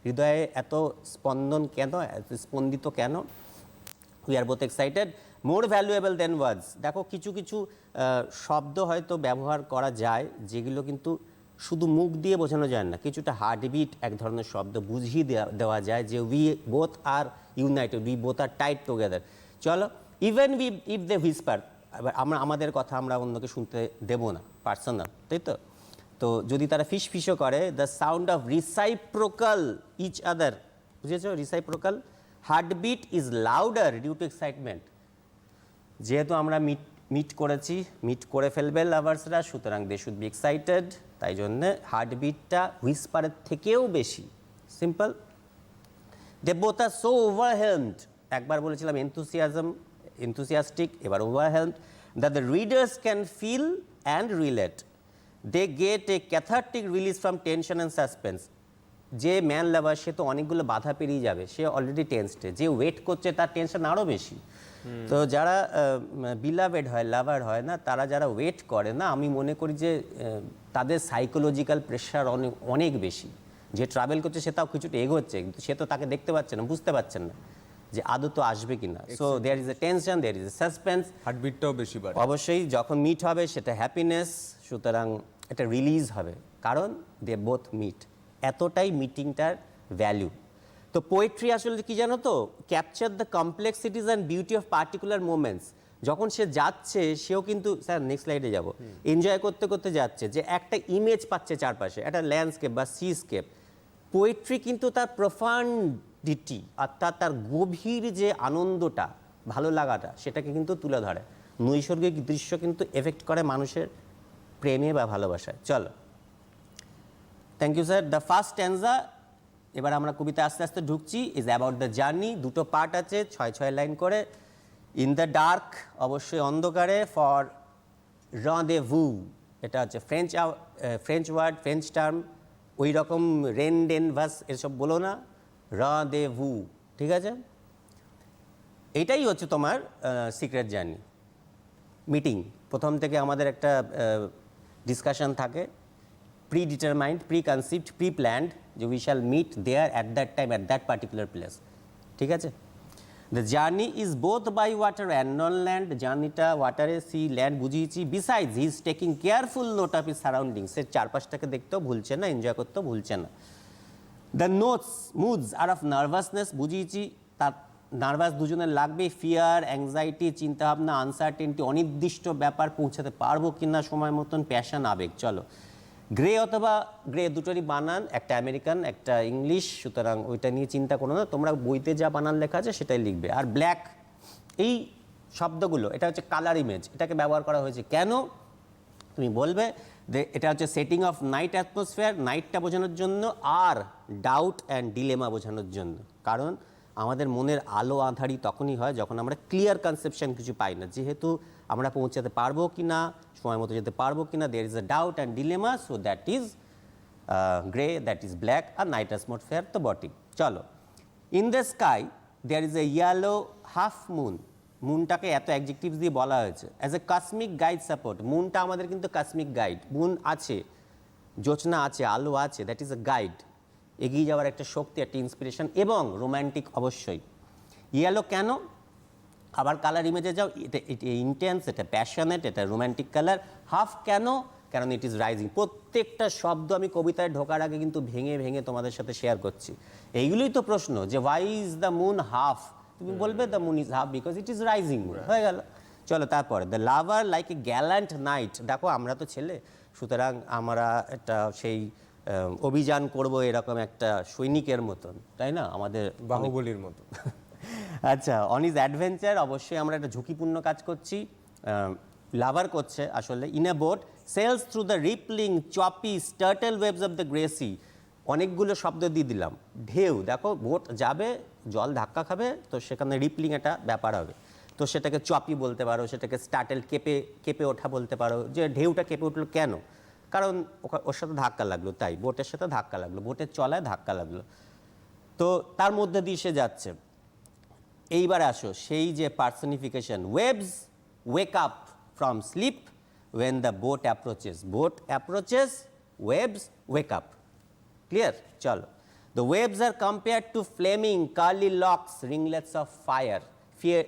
হৃদয়ে এত স্পন্দন কেন, এত স্পন্দিত কেন? We are both excited, more valuable than words. দেখো কিছু কিছু শব্দ হয়তো ব্যবহার করা যায় যেগুলো কিন্তু শুধু মুখ দিয়ে বোঝানো যায় না, কিছুটা হার্টবিট এক ধরনের শব্দ বুঝিয়ে দেওয়া যায় যে we both are united, we both are tight together. চলো, even we if they whisper, আমাদের কথা আমরা অন্যকে শুনতে দেবো না, পার্সোনাল, তাই তো? তো যদি তারা ফিসফিসও করে, the sound of reciprocal each other, বুঝেছো? Reciprocal heartbeat is louder due to excitement. যেহেতু আমরা মিট করেছি, মিট করে ফেলবে লাভার্সরা, সুতরাং দে শুড বি এক্সাইটেড, তাই জন্যে হার্টবিটটা হুইসপারের থেকেও বেশি। Simple. They both are so overwhelmed, একবার বলেছিলাম এনথুসিয়াস্টিক, এবার overwhelmed, that the readers can feel and relate. They get a cathartic release from tension and suspense. যে ম্যান লাভার সে তো অনেকগুলো বাধা পেরিয়ে যাবে, সে অলরেডি টেন্সড, যে ওয়েট করছে তার টেনশন আরও বেশি। তো যারা বিলাভেড হয়, লাভার হয় না, তারা যারা ওয়েট করে না, আমি মনে করি যে তাদের সাইকোলজিক্যাল প্রেশার অনেক বেশি। যে ট্রাভেল করছে সে তাও কিছুটা এগোচ্ছে, কিন্তু সে তো তাকে দেখতে পাচ্ছে না, বুঝতে পারছেন না যে আদৌ তো আসবে কি না। So there is a tension, there is a suspense, হার্টবিটটাও বেশি বাড়ে। অবশ্যই যখন মিট হবে সেটা হ্যাপিনেস, সুতরাং এটা রিলিজ হবে, কারণ দে বোথ মিট। এতটাই মিটিংটার ভ্যালু। তো পোয়েট্রি আসলে কি জানো তো, capture the complexities and beauty of particular moments. যখন সে যাচ্ছে সেও কিন্তু, স্যার নেক্সট স্লাইডে যাব, এনজয় করতে করতে যাচ্ছে, যে একটা ইমেজ পাচ্ছে চারপাশে, একটা ল্যান্ডস্কেপ বা সিস্কেপ। পোয়েট্রি কিন্তু তার প্রফান্ডিটি, অর্থাৎ তার গভীর যে আনন্দটা, ভালো লাগাটা, সেটাকে কিন্তু তুলে ধরে। নৈসর্গিক দৃশ্য কিন্তু এফেক্ট করে মানুষের প্রেমে বা ভালোবাসায়। চলো, thank you sir. The first stanza, এবার আমরা কবিতা আস্তে আস্তে ঢুকছি, ইজ অ্যাবাউট দ্য জার্নি। 2টো পার্ট আছে, 6 লাইন করে। ইন দ্য ডার্ক, অবশ্যই অন্ধকারে, ফর রঁদেভু, এটা হচ্ছে ফ্রেঞ্চ ওয়ার্ড, ফ্রেঞ্চ টার্ম, ওই রকম রেন ডেন ভাস এসব বলো না, রঁদেভু, ঠিক আছে? এইটাই হচ্ছে তোমার সিক্রেট জার্নি মিটিং। প্রথম থেকে আমাদের একটা ডিসকাশন থাকে, predetermined, preconceived, preplanned, যে we shall meet there at that time at that particular place, ঠিক আছে? The journey is both by water and on land, জার্নিটা ওয়াটারে, সি ল্যান্ড বুঝিয়েছি। Besides he is taking careful note of his surroundings, সে চারপাশটাকে দেখতেও ভুলছে না, এনজয় করতেও ভুলছে না। The moods are of nervousness, বুঝিয়েছি, তার নার্ভাস দুজনের লাগবে, ফিয়ার, অ্যাংজাইটি, চিন্তাভাবনা, আনসার্টেনটি, অনির্দিষ্ট ব্যাপার, পৌঁছাতে পারবো কি না সময় মতন, প্যাশন, আবেগ। চলো, গ্রে অথবা গ্রে দুটোরই বানান, একটা আমেরিকান একটা ইংলিশ, সুতরাং ওইটা নিয়ে চিন্তা করো না, তোমরা বইতে যা বানান লেখা আছে সেটাই লিখবে। আর ব্ল্যাক, এই শব্দগুলো, এটা হচ্ছে কালার ইমেজ, এটাকে ব্যবহার করা হয়েছে কেন তুমি বলবে, এটা হচ্ছে সেটিং অফ নাইট অ্যাটমসফিয়ার, নাইটটা বোঝানোর জন্য, আর ডাউট অ্যান্ড ডিলেমা বোঝানোর জন্য। কারণ আমাদের মনের আলো আঁধারি তখনই হয় যখন আমরা ক্লিয়ার কনসেপশন কিছু পাই না, যেহেতু আমরা পৌঁছাতে পারবো কি না, সময় মতো যেতে পারবো কি না, there is a doubt and dilemma, so that is grey, that is black, আর নাইট অ্যাটমসফিয়ার তো বটি। চলো, in the sky there is a yellow half moon, মুনটাকে এত অ্যাডজেক্টিভস দিয়ে বলা হয়েছে। As a cosmic guide support, মুনটা আমাদের কিন্তু কসমিক গাইড, মুন আছে জোছনা আছে, আলো আছে, দ্যাট ইজ এ গাইড, এগিয়ে যাওয়ার একটা শক্তি, একটা ইন্সপিরেশন, এবং রোম্যান্টিক অবশ্যই। ইয়েলো কেন? আবার কালার ইমেজে যাও, এটা ইন্টেন্স, এটা প্যাশনেট, এটা রোম্যান্টিক কালার। হাফ কেন? কারণ ইট ইজ রাইজিং। প্রত্যেকটা শব্দ আমি কবিতায় ঢোকার আগে কিন্তু ভেঙে ভেঙে তোমাদের সাথে শেয়ার করছি। এইগুলোই তো প্রশ্ন, যে why is the moon half? তুমি বলবে the moon is half because it is rising moon, হয়ে গেল। চলো তারপরে, the lover like a gallant knight. দেখো আমরা তো ছেলে, সুতরাং আমরা একটা সেই অভিযান করব এরকম একটা সৈনিকের মতন, তাই না? আমাদের বাহুবলীর মতো। আচ্ছা, অন ইজ অ্যাডভেঞ্চার, অবশ্যই আমরা একটা ঝুঁকিপূর্ণ কাজ করছি, লাভার করছে আসলে। In a boat sails through the rippling choppy startled waves of the grey sea. অনেকগুলো শব্দ দিয়ে দিলাম। ঢেউ, দেখো বোট যাবে, জল ধাক্কা খাবে, তো সেখানে রিপলিং একটা ব্যাপার হবে, তো সেটাকে চপি বলতে পারো, সেটাকে স্টার্টেল, কেঁপে কেঁপে ওঠা বলতে পারো। যে ঢেউটা কেঁপে উঠলো কেন? কারণ ওর সাথে ধাক্কা লাগলো, তাই বোটের সাথে ধাক্কা লাগলো, বোটের চলায় ধাক্কা লাগলো, তো তার মধ্যে দিয়ে সে যাচ্ছে। এইবার আসো সেই যে personification, waves wake up from sleep when the boat approaches. Boat approaches, waves wake up. Clear? চলো, the waves are compare to flaming curly locks ringlets of fire.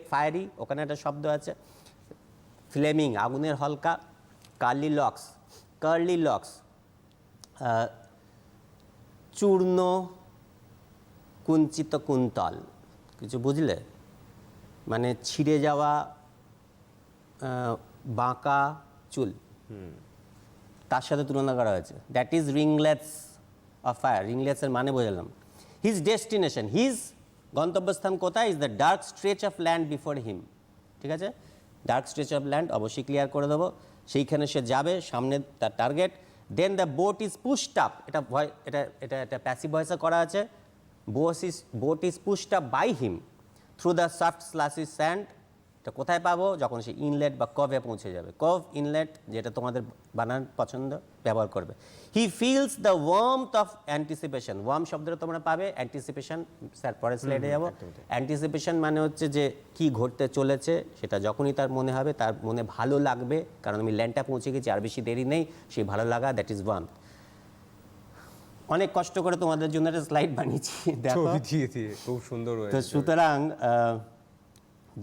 Fiery, ওখানে একটা শব্দ আছে, ফ্লেমিং আগুনের হলকা, কার্লি লক্স, কার্লি লক্স চূর্ণ কুঞ্চিত কুন্তল, কিছু বুঝলে? মানে ছিঁড়ে যাওয়া বাঁকা চুল, তার সাথে তুলনা করা হয়েছে। That is ringlets of fire. রিংলেটসের মানে বোঝালাম। হিজ ডেস্টিনেশন, হিজ গন্তব্যস্থান কোথায়? Is the dark stretch of land before him. ঠিক আছে, ডার্ক স্ট্রেচ অফ ল্যান্ড অবশ্যই ক্লিয়ার করে দেবো, সেইখানে সে যাবে, সামনে তার target. Then the boat is pushed up, এটা ভয়, এটা এটা এটা প্যাসিভ ভয়েসে করা আছে। Boat is pushed up by him through the soft slushy sand. এটা কোথায় পাবো? যখন সে ইনলেট বা কভে পৌঁছে যাবে। কভ, ইনলেট, যেটা তোমাদের বানান পছন্দ, ব্যবহার করবে। He feels the warmth of anticipation. Warm শব্দটা তোমরা পাবে, অ্যান্টিসিপেশন স্যার পরের স্লাইডে যাবো। অ্যান্টিসিপেশন মানে হচ্ছে যে কি ঘটতে চলেছে, সেটা যখনই তার মনে হবে, তার মনে ভালো লাগবে, কারণ আমি ল্যান্ডটা পৌঁছে গেছি, আর বেশি দেরি নেই, সেই ভালো লাগা, দ্যাট ইজ ওয়ার্মথ। অনেক কষ্ট করে তোমাদের জন্য একটা স্লাইড বানিয়েছি, দেখো। ছবি দিয়ে দিয়ে খুব সুন্দর তো হয়েছে। সুতরাং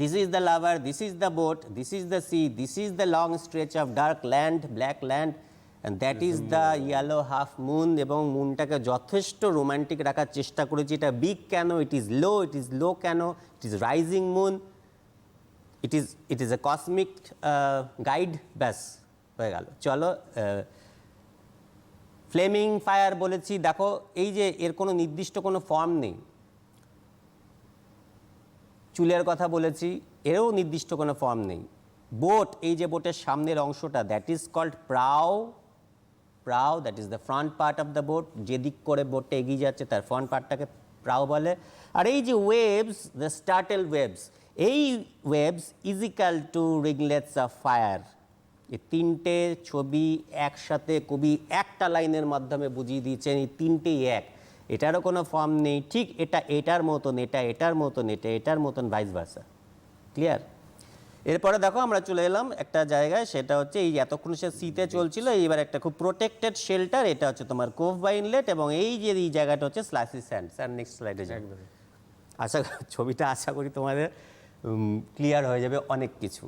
this is the lover, this is the boat, this is the sea, this is the long stretch of dark land, black land, and that is the yellow half moon. এবং মুনটাকে যথেষ্ট রোমান্টিক রাখার চেষ্টা করেছি। এটা বিগ কেন? It is low কেন? ইট is rising moon, it is A cosmic guide, ব্যাস হয়ে গেল। চলো, ফ্লেমিং ফায়ার বলেছি। দেখো এই যে এর কোনো নির্দিষ্ট কোনো ফর্ম নেই। চুলের কথা বলেছি, এরও নির্দিষ্ট কোনো ফর্ম নেই। বোট, এই যে বোটের সামনের অংশটা, that is called prow. Prow, that is the front part of the boat. যেদিক করে বোটটা এগিয়ে যাচ্ছে তার ফ্রন্ট পার্টটাকে প্রাউ বলে। আর এই যে ওয়েভস, দ্য স্টার্টেল ওয়েভস, এই waves is equal to ringlets of fire. এই তিনটে ছবি একসাথে কবি একটা লাইনের মাধ্যমে বুঝিয়ে দিয়েছেন, এই তিনটেই এক, এটারও কোনো ফর্ম নেই। ঠিক এটা এটার মতন, এটা এটার মতন, এটা এটার মতন, ভাইস ভার্সা। ক্লিয়ার? এরপরে দেখো আমরা চলে এলাম একটা জায়গায়, সেটা হচ্ছে এই এতক্ষণ সে সিতে চলছিল, এইবার একটা খুব প্রোটেক্টেড শেল্টার, এটা হচ্ছে তোমার কোভ বা ইনলেট, এবং এই যে এই জায়গাটা হচ্ছে স্লাসি স্যান্ড। স্যার নেক্সট স্লাইডে যাই। ছবিটা আশা করি তোমাদের ক্লিয়ার হয়ে যাবে অনেক কিছু।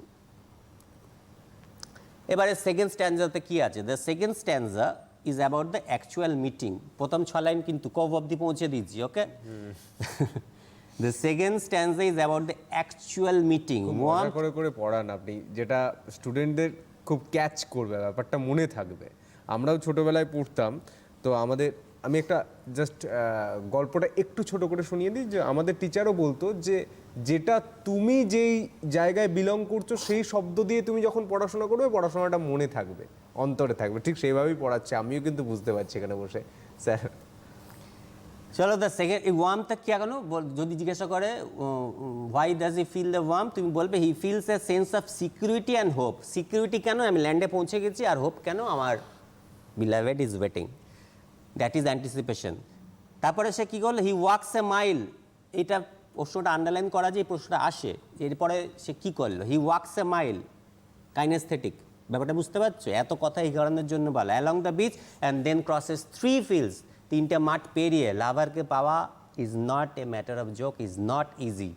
এবারে সেকেন্ড স্ট্যান্জাতে কি আছে? The second stanza is about the actual meeting. প্রথম 6 লাইন কিন্তু কভ অবধি পৌঁছে দিচ্ছি, okay? The second stanza is about the actual meeting. মজা করে করে পড়ান আপনি, যেটা স্টুডেন্টদের খুব ক্যাচ করবে, ব্যাপারটা মনে থাকবে। আমরাও ছোটবেলায় পড়তাম, তো আমি একটা জাস্ট গল্পটা একটু ছোট করে শুনিয়ে দিই। যে আমাদের টিচারও বলতো যে যেটা তুমি যেই জায়গায় বিলং করছো সেই শব্দ দিয়ে তুমি যখন পড়াশোনা করবে, পড়াশোনাটা মনে থাকবে, অন্তরে থাকবে। ঠিক সেইভাবেই পড়াচ্ছে, আমিও কিন্তু বুঝতে পারছি এখানে বসে। স্যার চলো, দ্য সেকেন্ড, এই ওয়ার্মটা কি কেন যদি জিজ্ঞাসা করে why does he feel the warm, তুমি বলবে he feels a sense of security and hope. Security কেন? আমি ল্যান্ডে পৌঁছে গেছি। আর হোপ কেন? আমার beloved is waiting, that is anticipation. তারপরে সে কী করলো? He walks a mile. এইটা প্রশ্নটা আন্ডারলাইন করা, যে এই প্রশ্নটা আসে। এরপরে সে কী করলো? He walks a mile, kinaesthetic, ব্যাপারটা বুঝতে পারছো? এত কথা এই কারণের জন্য বলা, along the beach and then crosses 3 fields, 3টে মাঠ পেরিয়ে লাভারকে পাওয়া is not a matter of joke, is not easy.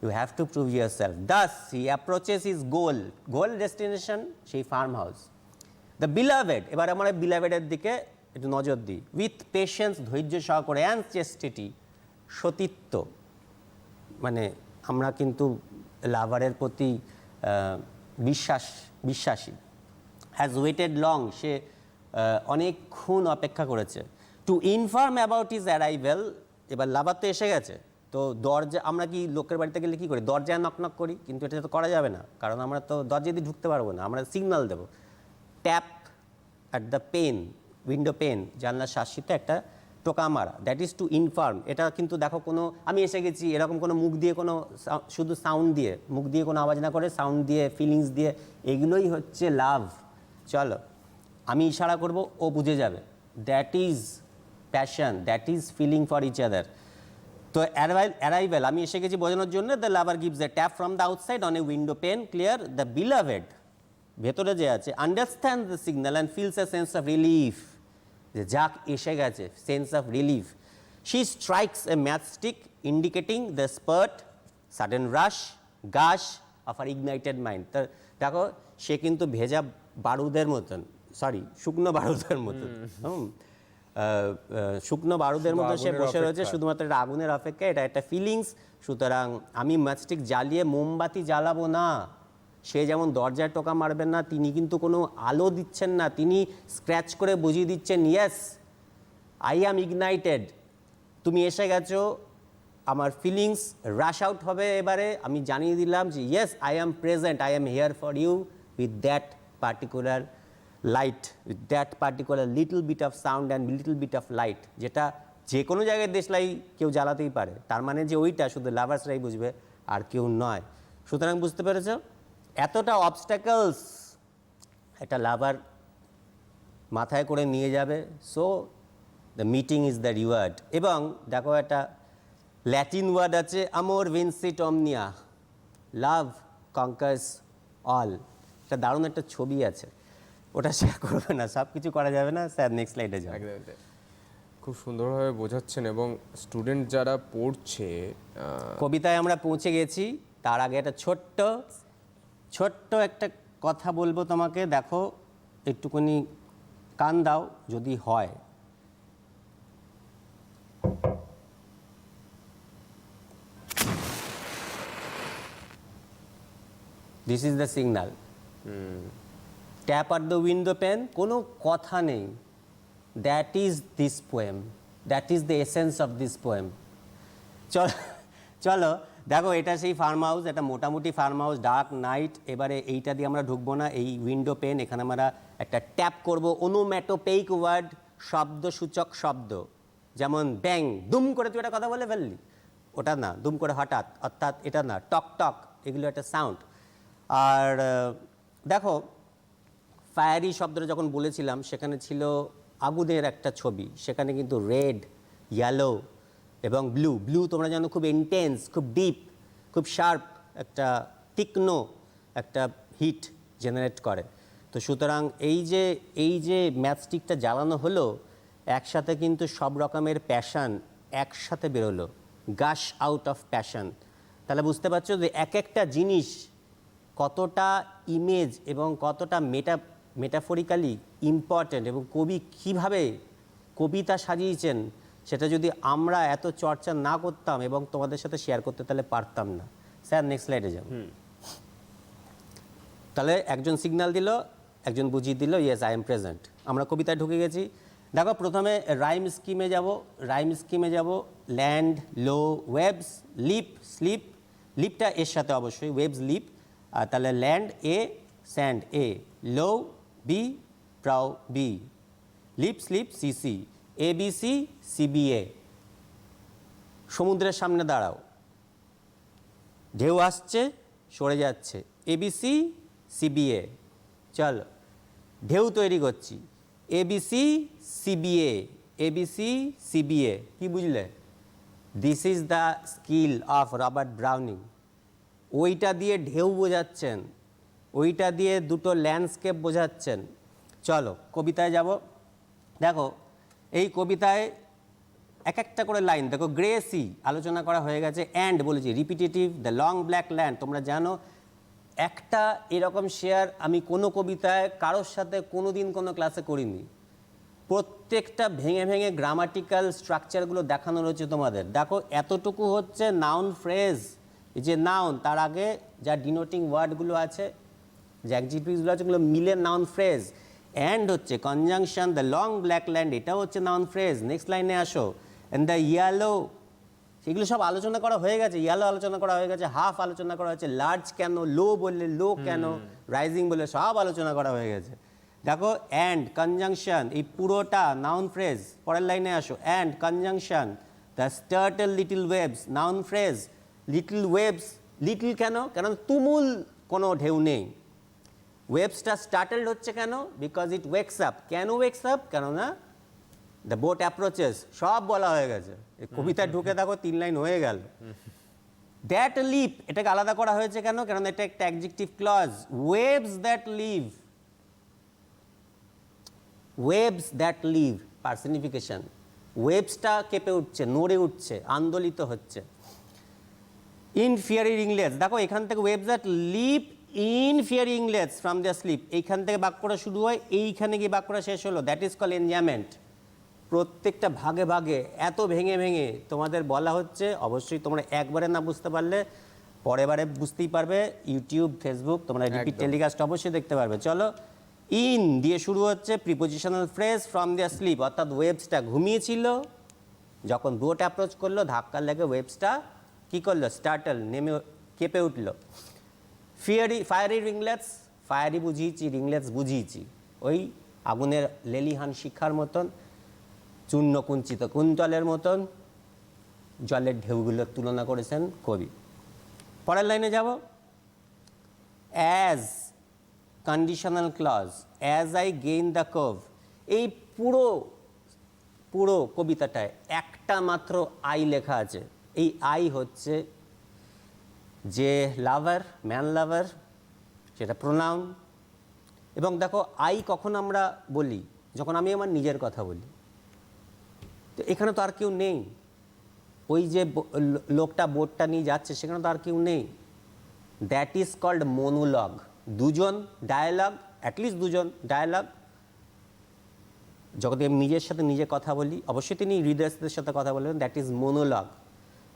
You have to prove yourself. Thus, he approaches his goal destination, সেই ফার্ম হাউস। দ্য বিলাভেড, এবার আমরা বিলাভেডের দিকে একটু নজর দিই। উইথ পেশেন্স, ধৈর্য সহকারে, অ্যান্ড চেস্টিটি, সতীত্ব, মানে আমরা কিন্তু লাভারের প্রতি বিশ্বাসী। হ্যাজ ওয়েটেড লং, সে অনেকক্ষণ অপেক্ষা করেছে। To inform about his arrival, এবার লাভার তো এসে গেছে, তো দরজা, আমরা কি লোকের বাড়িতে গেলে কী করি, দরজায় নক করি, কিন্তু এটা তো করা যাবে না, কারণ আমরা তো দরজা দিয়ে ঢুকতে পারবো না, আমরা সিগন্যাল দেবো। Tap at the pane, window pane, জানলার শাসিতে একটা টোকা মারা, দ্যাট ইজ টু ইনফর্ম। এটা কিন্তু দেখো কোনো আমি এসে গেছি এরকম কোনো মুখ দিয়ে কোনো শুধু সাউন্ড দিয়ে, মুখ দিয়ে কোনো আওয়াজ না করে সাউন্ড দিয়ে, ফিলিংস দিয়ে, এগুলোই হচ্ছে লাভ। চলো আমি ইশারা করব, ও বুঝে যাবে, that is passion, that is feeling for each other. তো অ্যারাইভেল, আমি এসে গেছি বোঝানোর জন্য, the lover gives a tap from the outside on a window pane, clear. The beloved, ভেতরে যে আছে, understand the signal and feels a sense of relief, যে যাক এসে গেছে, sense of relief. She strikes a matchstick indicating the spurt, sudden rush, gush of আর ignited mind. তা দেখো সে কিন্তু ভেজা বারুদের মতন, সরি শুকনো বারুদের মতন, শুকনো বারুদের মতো সে বসে রয়েছে, শুধুমাত্র একটা আগুনের অপেক্ষা, এটা একটা ফিলিংস। সুতরাং আমি ম্যাচস্টিক জ্বালিয়ে মোমবাতি জ্বালাবো না, সে যেমন দরজায় টোকা মারবেন না, তিনি কিন্তু কোনো আলো দিচ্ছেন না, তিনি স্ক্র্যাচ করে বুঝিয়ে দিচ্ছেন, ইয়েস আই অ্যাম ইগনাইটেড, তুমি এসে গেছো, আমার ফিলিংস রাশ আউট হবে এবারে, আমি জানিয়ে দিলাম যে yes I am present, I am here for you with that particular light, with that particular little bit of sound and little bit of light, যেটা যে কোনো জায়গায় দেশলাই কেউ জ্বালাতেই পারে, তার মানে যে ওইটা শুধু লাভার্সরাই বুঝবে আর কেউ নয়। সুতরাং বুঝতে পেরেছ, এতটা অবস্ট্যাকলস একটা লাভার মাথায় করে নিয়ে যাবে। So the meeting is the reward. এবং দেখো একটা ল্যাটিন ওয়ার্ড আছে, আমোর ভিনসিট অমনিয়া, লাভ কঙ্কার্স অল, এটা দারুণ একটা ছবি আছে, ওটা শেয়ার করবে না, সব কিছু করা যাবে না স্যার, নেক্সট স্লাইডে যাবে। খুব সুন্দরভাবে বোঝাচ্ছেন, এবং স্টুডেন্ট যারা পড়ছে, কবিতায় আমরা পৌঁছে গেছি, তার আগে একটা ছোট্ট একটা কথা বলবো তোমাকে, দেখো একটুখানি কান দাও যদি হয়। This is the signal, tap আর দ্য উইন্ডো পেন, কোনো কথা নেই, that is this poem, that is the essence of this poem. চলো দেখো, এটা সেই ফার্ম হাউস, এটা মোটামুটি ফার্ম হাউস, ডার্ক নাইট। এবারে এইটা দিয়ে আমরা ঢুকবো না, এই উইন্ডো পেন, এখানে আমরা একটা ট্যাপ করব, ওনোম্যাটোপেইক ওয়ার্ড, শব্দসূচক শব্দ, যেমন ব্যাং, দুম করে তুই একটা কথা বলে ফেললি, ওটা না, দুম করে হঠাৎ, অর্থাৎ এটা না, টক টক, এগুলো একটা সাউন্ড। আর দেখো ফায়ারি শব্দটা যখন বলেছিলাম, সেখানে ছিল আগুনের একটা ছবি, সেখানে কিন্তু রেড, ইয়েলো এবং ব্লু তোমরা জানো খুব ইন্টেন্স, খুব ডিপ, খুব শার্প, একটা তীক্ষ্ণ একটা হিট জেনারেট করে। তো সুতরাং এই যে ম্যাচস্টিকটা জ্বালানো হলো, একসাথে কিন্তু সব রকমের প্যাশন একসাথে বেরোলো, গাশ আউট অফ প্যাশন। তাহলে বুঝতে পারছো যে এক একটা জিনিস কতটা ইমেজ এবং কতটা মেটাফরিক্যালি ইম্পর্ট্যান্ট, এবং কবি কীভাবে কবিতা সাজিয়েছেন, সেটা যদি আমরা এত চর্চা না করতাম এবং তোমাদের সাথে শেয়ার করতে, তাহলে পারতাম না। স্যার নেক্সট স্লাইডে যাব। তাহলে একজন সিগন্যাল দিল, একজন বুঝিয়ে দিল, ইয়েস আই এম প্রেজেন্ট, আমরা কবিতায় ঢুকে গেছি। দেখো প্রথমে রাইম স্কিমে যাব, land, low, waves, leap, sleep, লিপটা এর সাথে অবশ্যই, ওয়েবস, লিপ, তাহলে land A, sand A, low B, prow B, leap, sleep C C, A B C C B A. সমুদ্রের সামনে দাঁড়াও, ঢেউ আসছে সরে যাচ্ছে, এবিসি সিবিএ। চলো ঢেউ তৈরি করছি, এবিসি সিবিএ, এবিসি সিবিএ। কি বুঝলে? This is the skill of Robert Browning. ওইটা দিয়ে ঢেউ বোঝাচ্ছেন, ওইটা দিয়ে দুটো ল্যান্ডস্কেপ বোঝাচ্ছেন। চলো কবিতায় যাব। দেখো এই কবিতায় এক একটা করে লাইন দেখো, গ্রে সি আলোচনা করা হয়ে গেছে, অ্যান্ড বলেছি repetitive, the long black land. তোমরা জানো একটা এরকম শেয়ার আমি কোনো কবিতায় কারোর সাথে কোনো দিন কোনো ক্লাসে করিনি। প্রত্যেকটা ভেঙে ভেঙে গ্রামাটিক্যাল স্ট্রাকচারগুলো দেখানো রয়েছে তোমাদের। দেখো এতটুকু হচ্ছে নাউন ফ্রেজ, এই যে নাউন তার আগে যা ডিনোটিং ওয়ার্ডগুলো আছে, যে অ্যাডজেক্টিভসগুলো আছে, ওগুলো মিলে নাউন ফ্রেজ। অ্যান্ড হচ্ছে conjunction, the long black land, এটাও হচ্ছে নাউন ফ্রেজ। নেক্সট লাইনে আসো, অ্যান্ড দ্য ইয়েলো, সেগুলো সব আলোচনা করা হয়ে গেছে। ইয়েলো আলোচনা করা হয়ে গেছে, হাফ আলোচনা করা হয়েছে, লার্জ কেন, লো বললে লো কেন, রাইজিং বললে সব আলোচনা করা হয়ে গেছে। দেখো অ্যান্ড কনজাংশন, এই পুরোটা নাউন ফ্রেজ। পরের লাইনে আসো, and conjunction, the startle little waves, noun phrase. Little waves, little কেন, কারণ তুমুল কোনো ঢেউ নেই। ওয়েভসটা স্টার্টেলড হচ্ছে কেন, বিকজ ইট ওয়েকস আপ। কেন ওয়েকস আপ, কেননা দ্য বোট অ্যাপ্রোচেস, সব বলা হয়ে গেছে। এই কবিতায় ঢুকে দেখো 3 লাইন হয়ে গেল। দ্যাট লিপ, এটাকে আলাদা করা হয়েছে কেন, কারণ এটা একটা adjective clause. Waves that leap, waves that leap personification. ওয়েভসটা কেঁপে উঠছে, নড়ে উঠছে, আন্দোলিত হচ্ছে। ইন ফিয়ারি রিংলেটস, দেখো এখান থেকে waves that leap in fiery ringlets from the sleep, এইখান থেকে বাক্যটা শুরু হয়, এইখানে গিয়ে বাক্যটা শেষ হলো। That is call enjoyment. প্রত্যেকটা ভাগে ভাগে এত ভেঙে ভেঙে তোমাদের বলা হচ্ছে। অবশ্যই তোমরা একবারে না বুঝতে পারলে পরের বারে বুঝতেই পারবে। ইউটিউব, ফেসবুক তোমরা রিপিট টেলিকাস্ট অবশ্যই দেখতে পারবে। চলো, ইন দিয়ে শুরু হচ্ছে prepositional phrase from the sleep, অর্থাৎ ওয়েভসটা ঘুমিয়েছিল, যখন বোট অ্যাপ্রোচ করলো ধাক্কা লেগে ওয়েভসটা কী করলো, স্টার্টল, নেমে কেঁপে উঠলো। ফায়ারি রিংলেটস, ফায়ারি বুঝিয়েছি, রিংলেটস বুঝিয়েছি, ওই আগুনের লেলিহান শিখার মতন, চূর্ণ কুঞ্চিত কুন্তলের মতন জলের ঢেউগুলোর তুলনা করেছেন কবি। পরের লাইনে যাব, as conditional clause, as I gain the curve. এই পুরো কবিতাটায় একটা মাত্র আই লেখা আছে। এই আই হচ্ছে যে লাভার, ম্যান লাভার, সেটা প্রোনাউন। এবং দেখো আই কখন আমরা বলি, যখন আমি আমার নিজের কথা বলি। তো এখানে তো আর কেউ নেই, ওই যে লোকটা বোটটা নিয়ে যাচ্ছে সেখানে তো আর কেউ নেই। That is called monologue. দুজন ডায়ালগ, অ্যাটলিস্ট দুজন ডায়ালগ। যখন আমি নিজের সাথে নিজে কথা বলি, অবশ্যই তিনি রিডার্সদের সাথে কথা বলবেন, দ্যাট ইজ মনোলগ।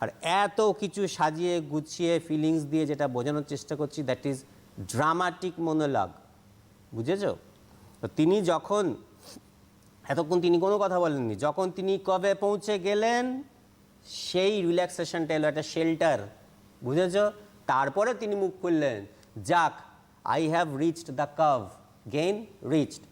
আর এত কিছু সাজিয়ে গুছিয়ে ফিলিংস দিয়ে যেটা বোঝানোর চেষ্টা করছি, দ্যাট ইজ ড্রামাটিক মনোলগ। বুঝেছ? তো তিনি যখন, এতক্ষণ তিনি কোনো কথা বলেননি, যখন তিনি কবে পৌঁছে গেলেন সেই রিল্যাক্সেশনটা এলো, একটা শেল্টার। বুঝেছ? তারপরে তিনি মুখ খুললেন, যাক, I have reached the curve, gain reached.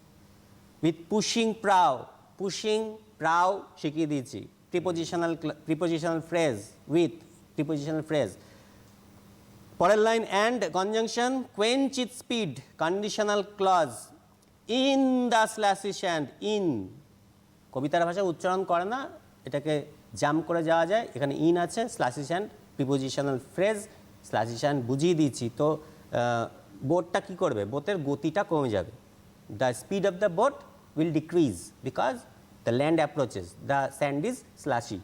With pushing prow, pushing prow শিখিয়ে দিয়েছি। Prepositional phrase, with prepositional phrase. পরের line, and conjunction, quench it speed, conditional clause, in the slushy sand, in কবিতার ভাষায় উচ্চারণ করে না, এটাকে জাম্প করে যাওয়া যায়। এখানে ইন আছে, স্ল্যাশিশ্যান্ড প্রিপোজিশনাল ফ্রেজ, স্ল্যাশিশ্যান্ড বুঝিয়ে দিচ্ছি। তো বোটটা কী করবে, বোটের গতিটা কমে যাবে। The speed of the boat will decrease because the land approaches, the sand is slushy.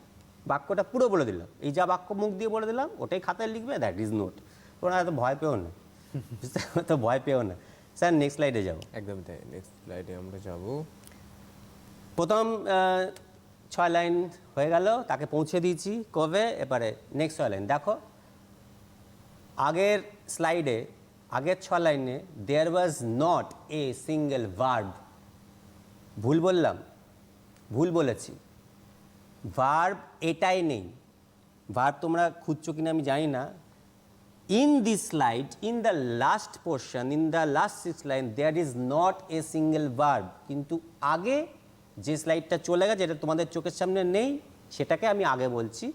বাক্যটা পুরো বলে দিলাম, এই যা বাক্য মুখ দিয়ে বলে দিলাম ওটাই খাতায় লিখবে, দ্যাট ইজ নোট। তোমরা এত ভয় পেও না, তো ভয় পেও না। স্যার নেক্সট স্লাইডে যাবো। একদমই তাই, নেক্সট স্লাইডে আমরা যাব। প্রথম 6 লাইন হয়ে গেল, তাকে পৌঁছে দিয়েছি কবে। এবারে নেক্সট 6 লাইন দেখো। আগের স্লাইডে, আগের 6 লাইনে there was not a single verb. ভুল বললাম, ভুল বলেছি। ভার্ব এটাই নেই। ভার্ব তোমরা খুঁজছো কিনা আমি জানি না। In this slide, in the last portion, in the last 6 line, there is not a single verb. কিন্তু আগে যে স্লাইডটা চলে গেছে, যেটা তোমাদের চোখের সামনে নেই, সেটাকে আমি আগে বলছি।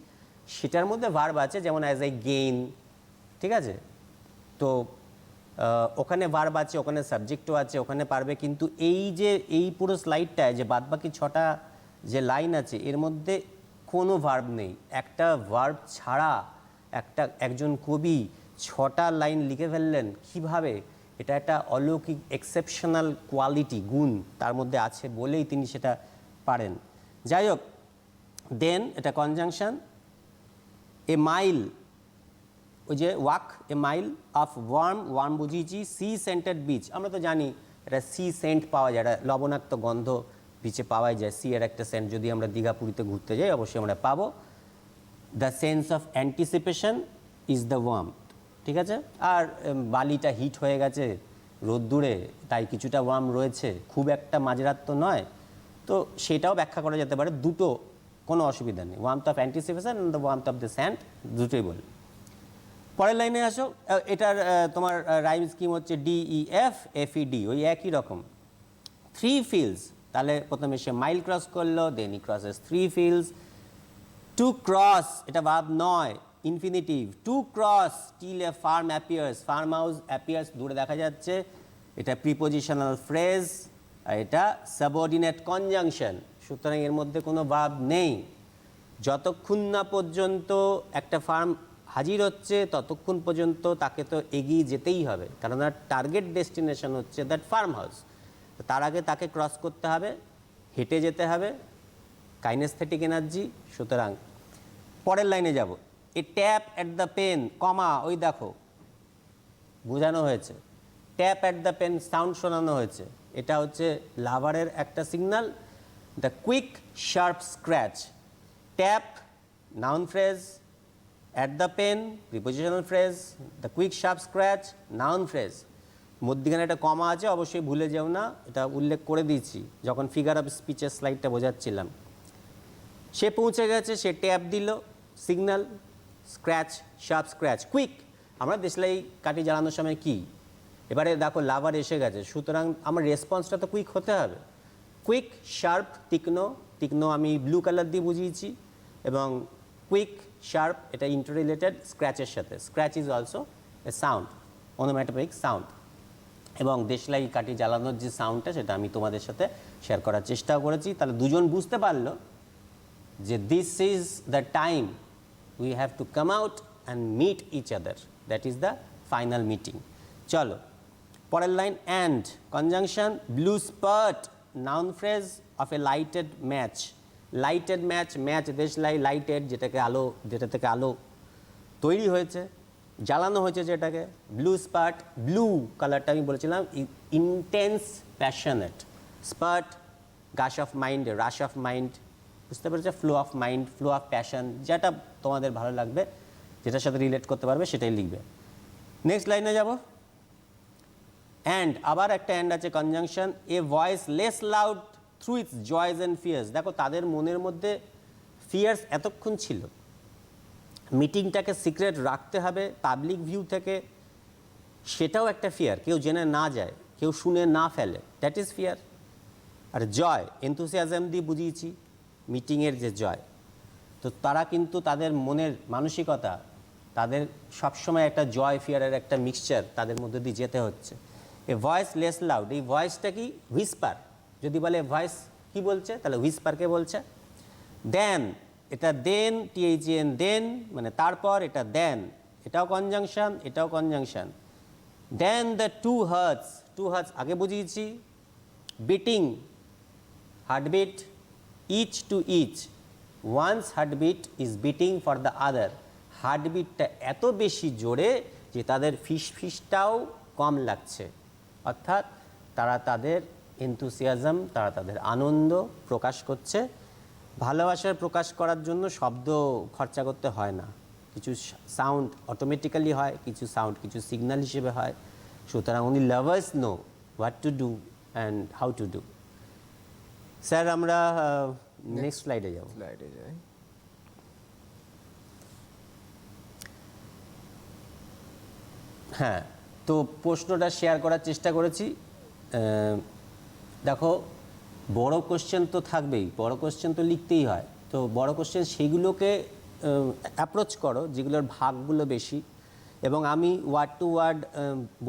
সেটার মধ্যে ভার্ব আছে, যেমন অ্যাজ আই গেইন, ঠিক আছে? তো ওখানে ভার্ব আছে, ওখানে সাবজেক্টও আছে, ওখানে পারবে। কিন্তু এই পুরো স্লাইডটায় যে বাদবাকি 6টা যে লাইন আছে, এর মধ্যে কোনো ভার্ব নেই। একটা ভার্ব ছাড়া একজন কবি 6টা লাইন লিখে ফেললেন কিভাবে, এটা একটা অলৌকিক এক্সেপশনাল কোয়ালিটি, গুণ তার মধ্যে আছে বলেই তিনি সেটা পারেন। যাই হোক, দেন এটা কনজাংশন। এ মাইল, ওই যে walk a mile of warm, warm বুঝিয়েছি, সি সেন্টেড বিচ, আমরা তো জানি এটা সি সেন্ট পাওয়া যায়, এটা লবণাক্ত গন্ধ বিচে পাওয়াই যায়, সি এর একটা সেন্ট, যদি আমরা দীঘা পুরীতে ঘুরতে যাই অবশ্যই আমরা পাবো। The sense of anticipation is the warm, ঠিক আছে। আর বালিটা হিট হয়ে গেছে রোদ্দুরে, তাই কিছুটা ওয়ার্ম রয়েছে, খুব একটা মাঝরাত তো নয়, তো সেটাও ব্যাখ্যা করা যেতে পারে, দুটো কোনো অসুবিধা নেই, warmth of anticipation and the warmth of the sand, দুটোই বলি। পরের লাইনে আসো, এটার তোমার রাইম স্কিম হচ্ছে DEF FED, ওই একই রকম। 3 fields, তাহলে প্রথমে সে মাইল ক্রস করলো, then he crosses 3 fields। To cross, এটা ভার্ব নয়, infinitive. To cross till a farm appears, farm house appears দূরে দেখা যাচ্ছে, এটা প্রিপোজিশনাল ফ্রেজ, আর এটা সাবঅর্ডিনেট কনজাংশন, সুতরাং এর মধ্যে কোনো ভার্ব নেই। যতক্ষণ না পর্যন্ত একটা ফার্ম হাজির হচ্ছে ততক্ষণ পর্যন্ত তাকে তো এগিয়ে যেতেই হবে, কারণ টার্গেট ডেস্টিনেশন হচ্ছে দ্যাট ফার্ম হাউস। তার আগে তাকে ক্রস করতে হবে, হেঁটে যেতে হবে, কাইনেস্থেটিক এনার্জি। সুতরাং পরের লাইনে যাব, a tap at the pane, comma, ওই দেখো বোঝানো হয়েছে, tap at the pane sound শোনানো হয়েছে, এটা হচ্ছে লাভারের একটা signal. The quick sharp scratch, tap noun phrase, at the pane prepositional phrase, the quick sharp scratch noun phrase, মধ্যখানে একটা কমা আছে, অবশ্যই ভুলে যেও না, এটা উল্লেখ করে দিয়েছি যখন ফিগার অফ স্পিচের স্লাইডটা বোঝাচ্ছিলাম। সে পৌঁছে গেছে, সে ট্যাপ দিল, signal, scratch, sharp scratch, quick. আমরা দেশলাই কাঠি জ্বালানোর সময় কি, এবারে দেখো লাভার এসে গেছে, সুতরাং আমার রেসপন্সটা তো কুইক হতে হবে। কুইক, শার্প, তীক্ষ্ণ, তীক্ষ্ণ আমি ব্লু কালার দিয়ে বুঝিয়েছি, এবং কুইক শার্প এটা ইন্টাররিলেটেড স্ক্র্যাচের সাথে। Scratch is also a sound, onomatopoeic sound, এবং দেশলাই কাঠি জ্বালানোর যে সাউন্ডটা সেটা আমি তোমাদের সাথে শেয়ার করার চেষ্টাও করেছি। তাহলে দুজন বুঝতে পারলো যে this is the time we have to come out and meet each other, that is the final meeting. চলো পরের line, and conjunction, blue spurt noun phrase of a lighted match, lighted match, match দেশলাই, lighted যেটাকে আলো, যেটা থেকে আলো তৈরি হয়েছে, জ্বালানো হয়েছে যেটাকে। ব্লু স্পার্ট, ব্লু কালারটা আমি বলেছিলাম intense passionate, spurt gush of mind, rush of mind, বুঝতে পেরেছে, flow of mind, flow of passion, যেটা তোমাদের ভালো লাগবে, যেটার সাথে রিলেট করতে পারবে সেটাই লিখবে। নেক্সট লাইনে যাব, অ্যান্ড, আবার একটা অ্যান্ড আছে, conjunction, a voice less loud through its joys and fears. দেখো তাদের মনের মধ্যে ফিয়ার্স এতক্ষণ ছিল, মিটিংটাকে সিক্রেট রাখতে হবে পাবলিক ভিউ থেকে, সেটাও একটা ফিয়ার, কেউ জেনে না যায়, কেউ শুনে না ফেলে, দ্যাট ইজ ফিয়ার। আর জয়, এনথুসিয়াজম দিয়ে বুঝিয়েছি মিটিংয়ের যে জয়, তো তারা কিন্তু তাদের মনের মানসিকতা, তাদের সবসময় একটা জয় ফিয়ারের একটা মিক্সচার তাদের মধ্যে দিয়ে যেতে হচ্ছে। এ ভয়েস লেস লাউড, এই ভয়েসটা কি হুইসপার, যদি বলে ভয়েস কি বলছে তাহলে হুইসপারকে বলছে। দেন, এটা দেন, THEN, দেন মানে তারপর, এটা দেন, এটাও কনজাংশন, এটাও conjunction. Then the two hearts, two hearts আগে বুঝিয়েছি, beating heartbeat, each to each, once heartbeat is beating for the other, হার্টবিটটা এত বেশি জোরে যে তাদের ফিসফিসটাও কম লাগছে, অর্থাৎ তারা তাদের এনথুসিয়াজম, তারা তাদের আনন্দ প্রকাশ করছে। ভালোবাসার প্রকাশ করার জন্য শব্দ খরচা করতে হয় না, কিছু সাউন্ড অটোমেটিক্যালি হয়, কিছু সাউন্ড কিছু সিগন্যাল হিসেবে হয়। সুতরাং উনি lovers know what to do and how to do. Sir আমরা নেক্সট স্লাইডে যাব। স্লাইডে যাই। হ্যাঁ, তো প্রশ্নটা শেয়ার করার চেষ্টা করেছি। দেখো বড় কোশ্চেন তো থাকবেই, বড় কোশ্চেন তো লিখতেই হয়, তো বড় কোশ্চেন সেইগুলোকে অ্যাপ্রোচ করো যেগুলোর ভাগগুলো বেশি। এবং আমি ওয়ার্ড টু ওয়ার্ড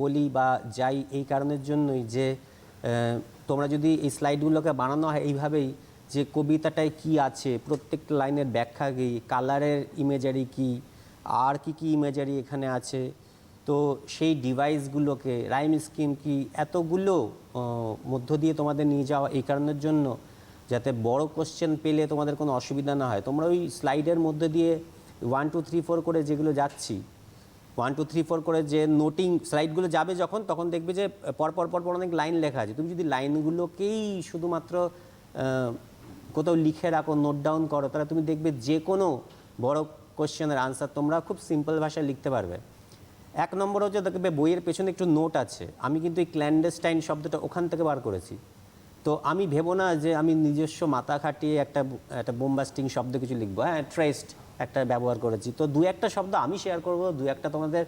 বলি বা যাই এই কারণের জন্যই যে তোমরা যদি এই স্লাইডগুলোকে বানানো হয় এইভাবেই, যে কবিতাটায় কি আছে, প্রত্যেকটা লাইনের ব্যাখ্যা কী, কালারের ইমেজারি কী, আর কি কি ইমেজারি এখানে আছে, তো সেই ডিভাইসগুলোকে রাইম স্কিম কি এতগুলো মধ্য দিয়ে তোমাদের নিয়ে যাওয়া এই কারণের জন্য যাতে বড় কোশ্চেন পেলে তোমাদের কোনো অসুবিধা না হয়। তোমরা ওই স্লাইডের মধ্যে দিয়ে 1 2 3 4 করে যেগুলো যাচ্ছি 1 2 3 4 করে যে নোটিং স্লাইডগুলো যাবে যখন, তখন দেখবে যে পরপর অনেক লাইন লেখা আছে। তুমি যদি লাইনগুলোকেই শুধুমাত্র কোথাও লিখে রাখো, নোট ডাউন করো, তাহলে তুমি দেখবে যে কোনো বড় কোশ্চেনের আনসার তোমরা খুব সিম্পল ভাষায় লিখতে পারবে। 1 নম্বর হচ্ছে দেখবে বইয়ের পেছনে একটু নোট আছে। আমি কিন্তু এই ক্ল্যান্ডেস্টাইন শব্দটা ওখান থেকে বার করেছি। তো আমি ভেবো না যে আমি নিজস্ব মাথা খাটিয়ে একটা বোমবাস্টিং শব্দ কিছু লিখবো। হ্যাঁ, ট্রেস্ট একটা ব্যবহার করেছি। তো 2-1টা শব্দ আমি শেয়ার করবো, 2-1টা তোমাদের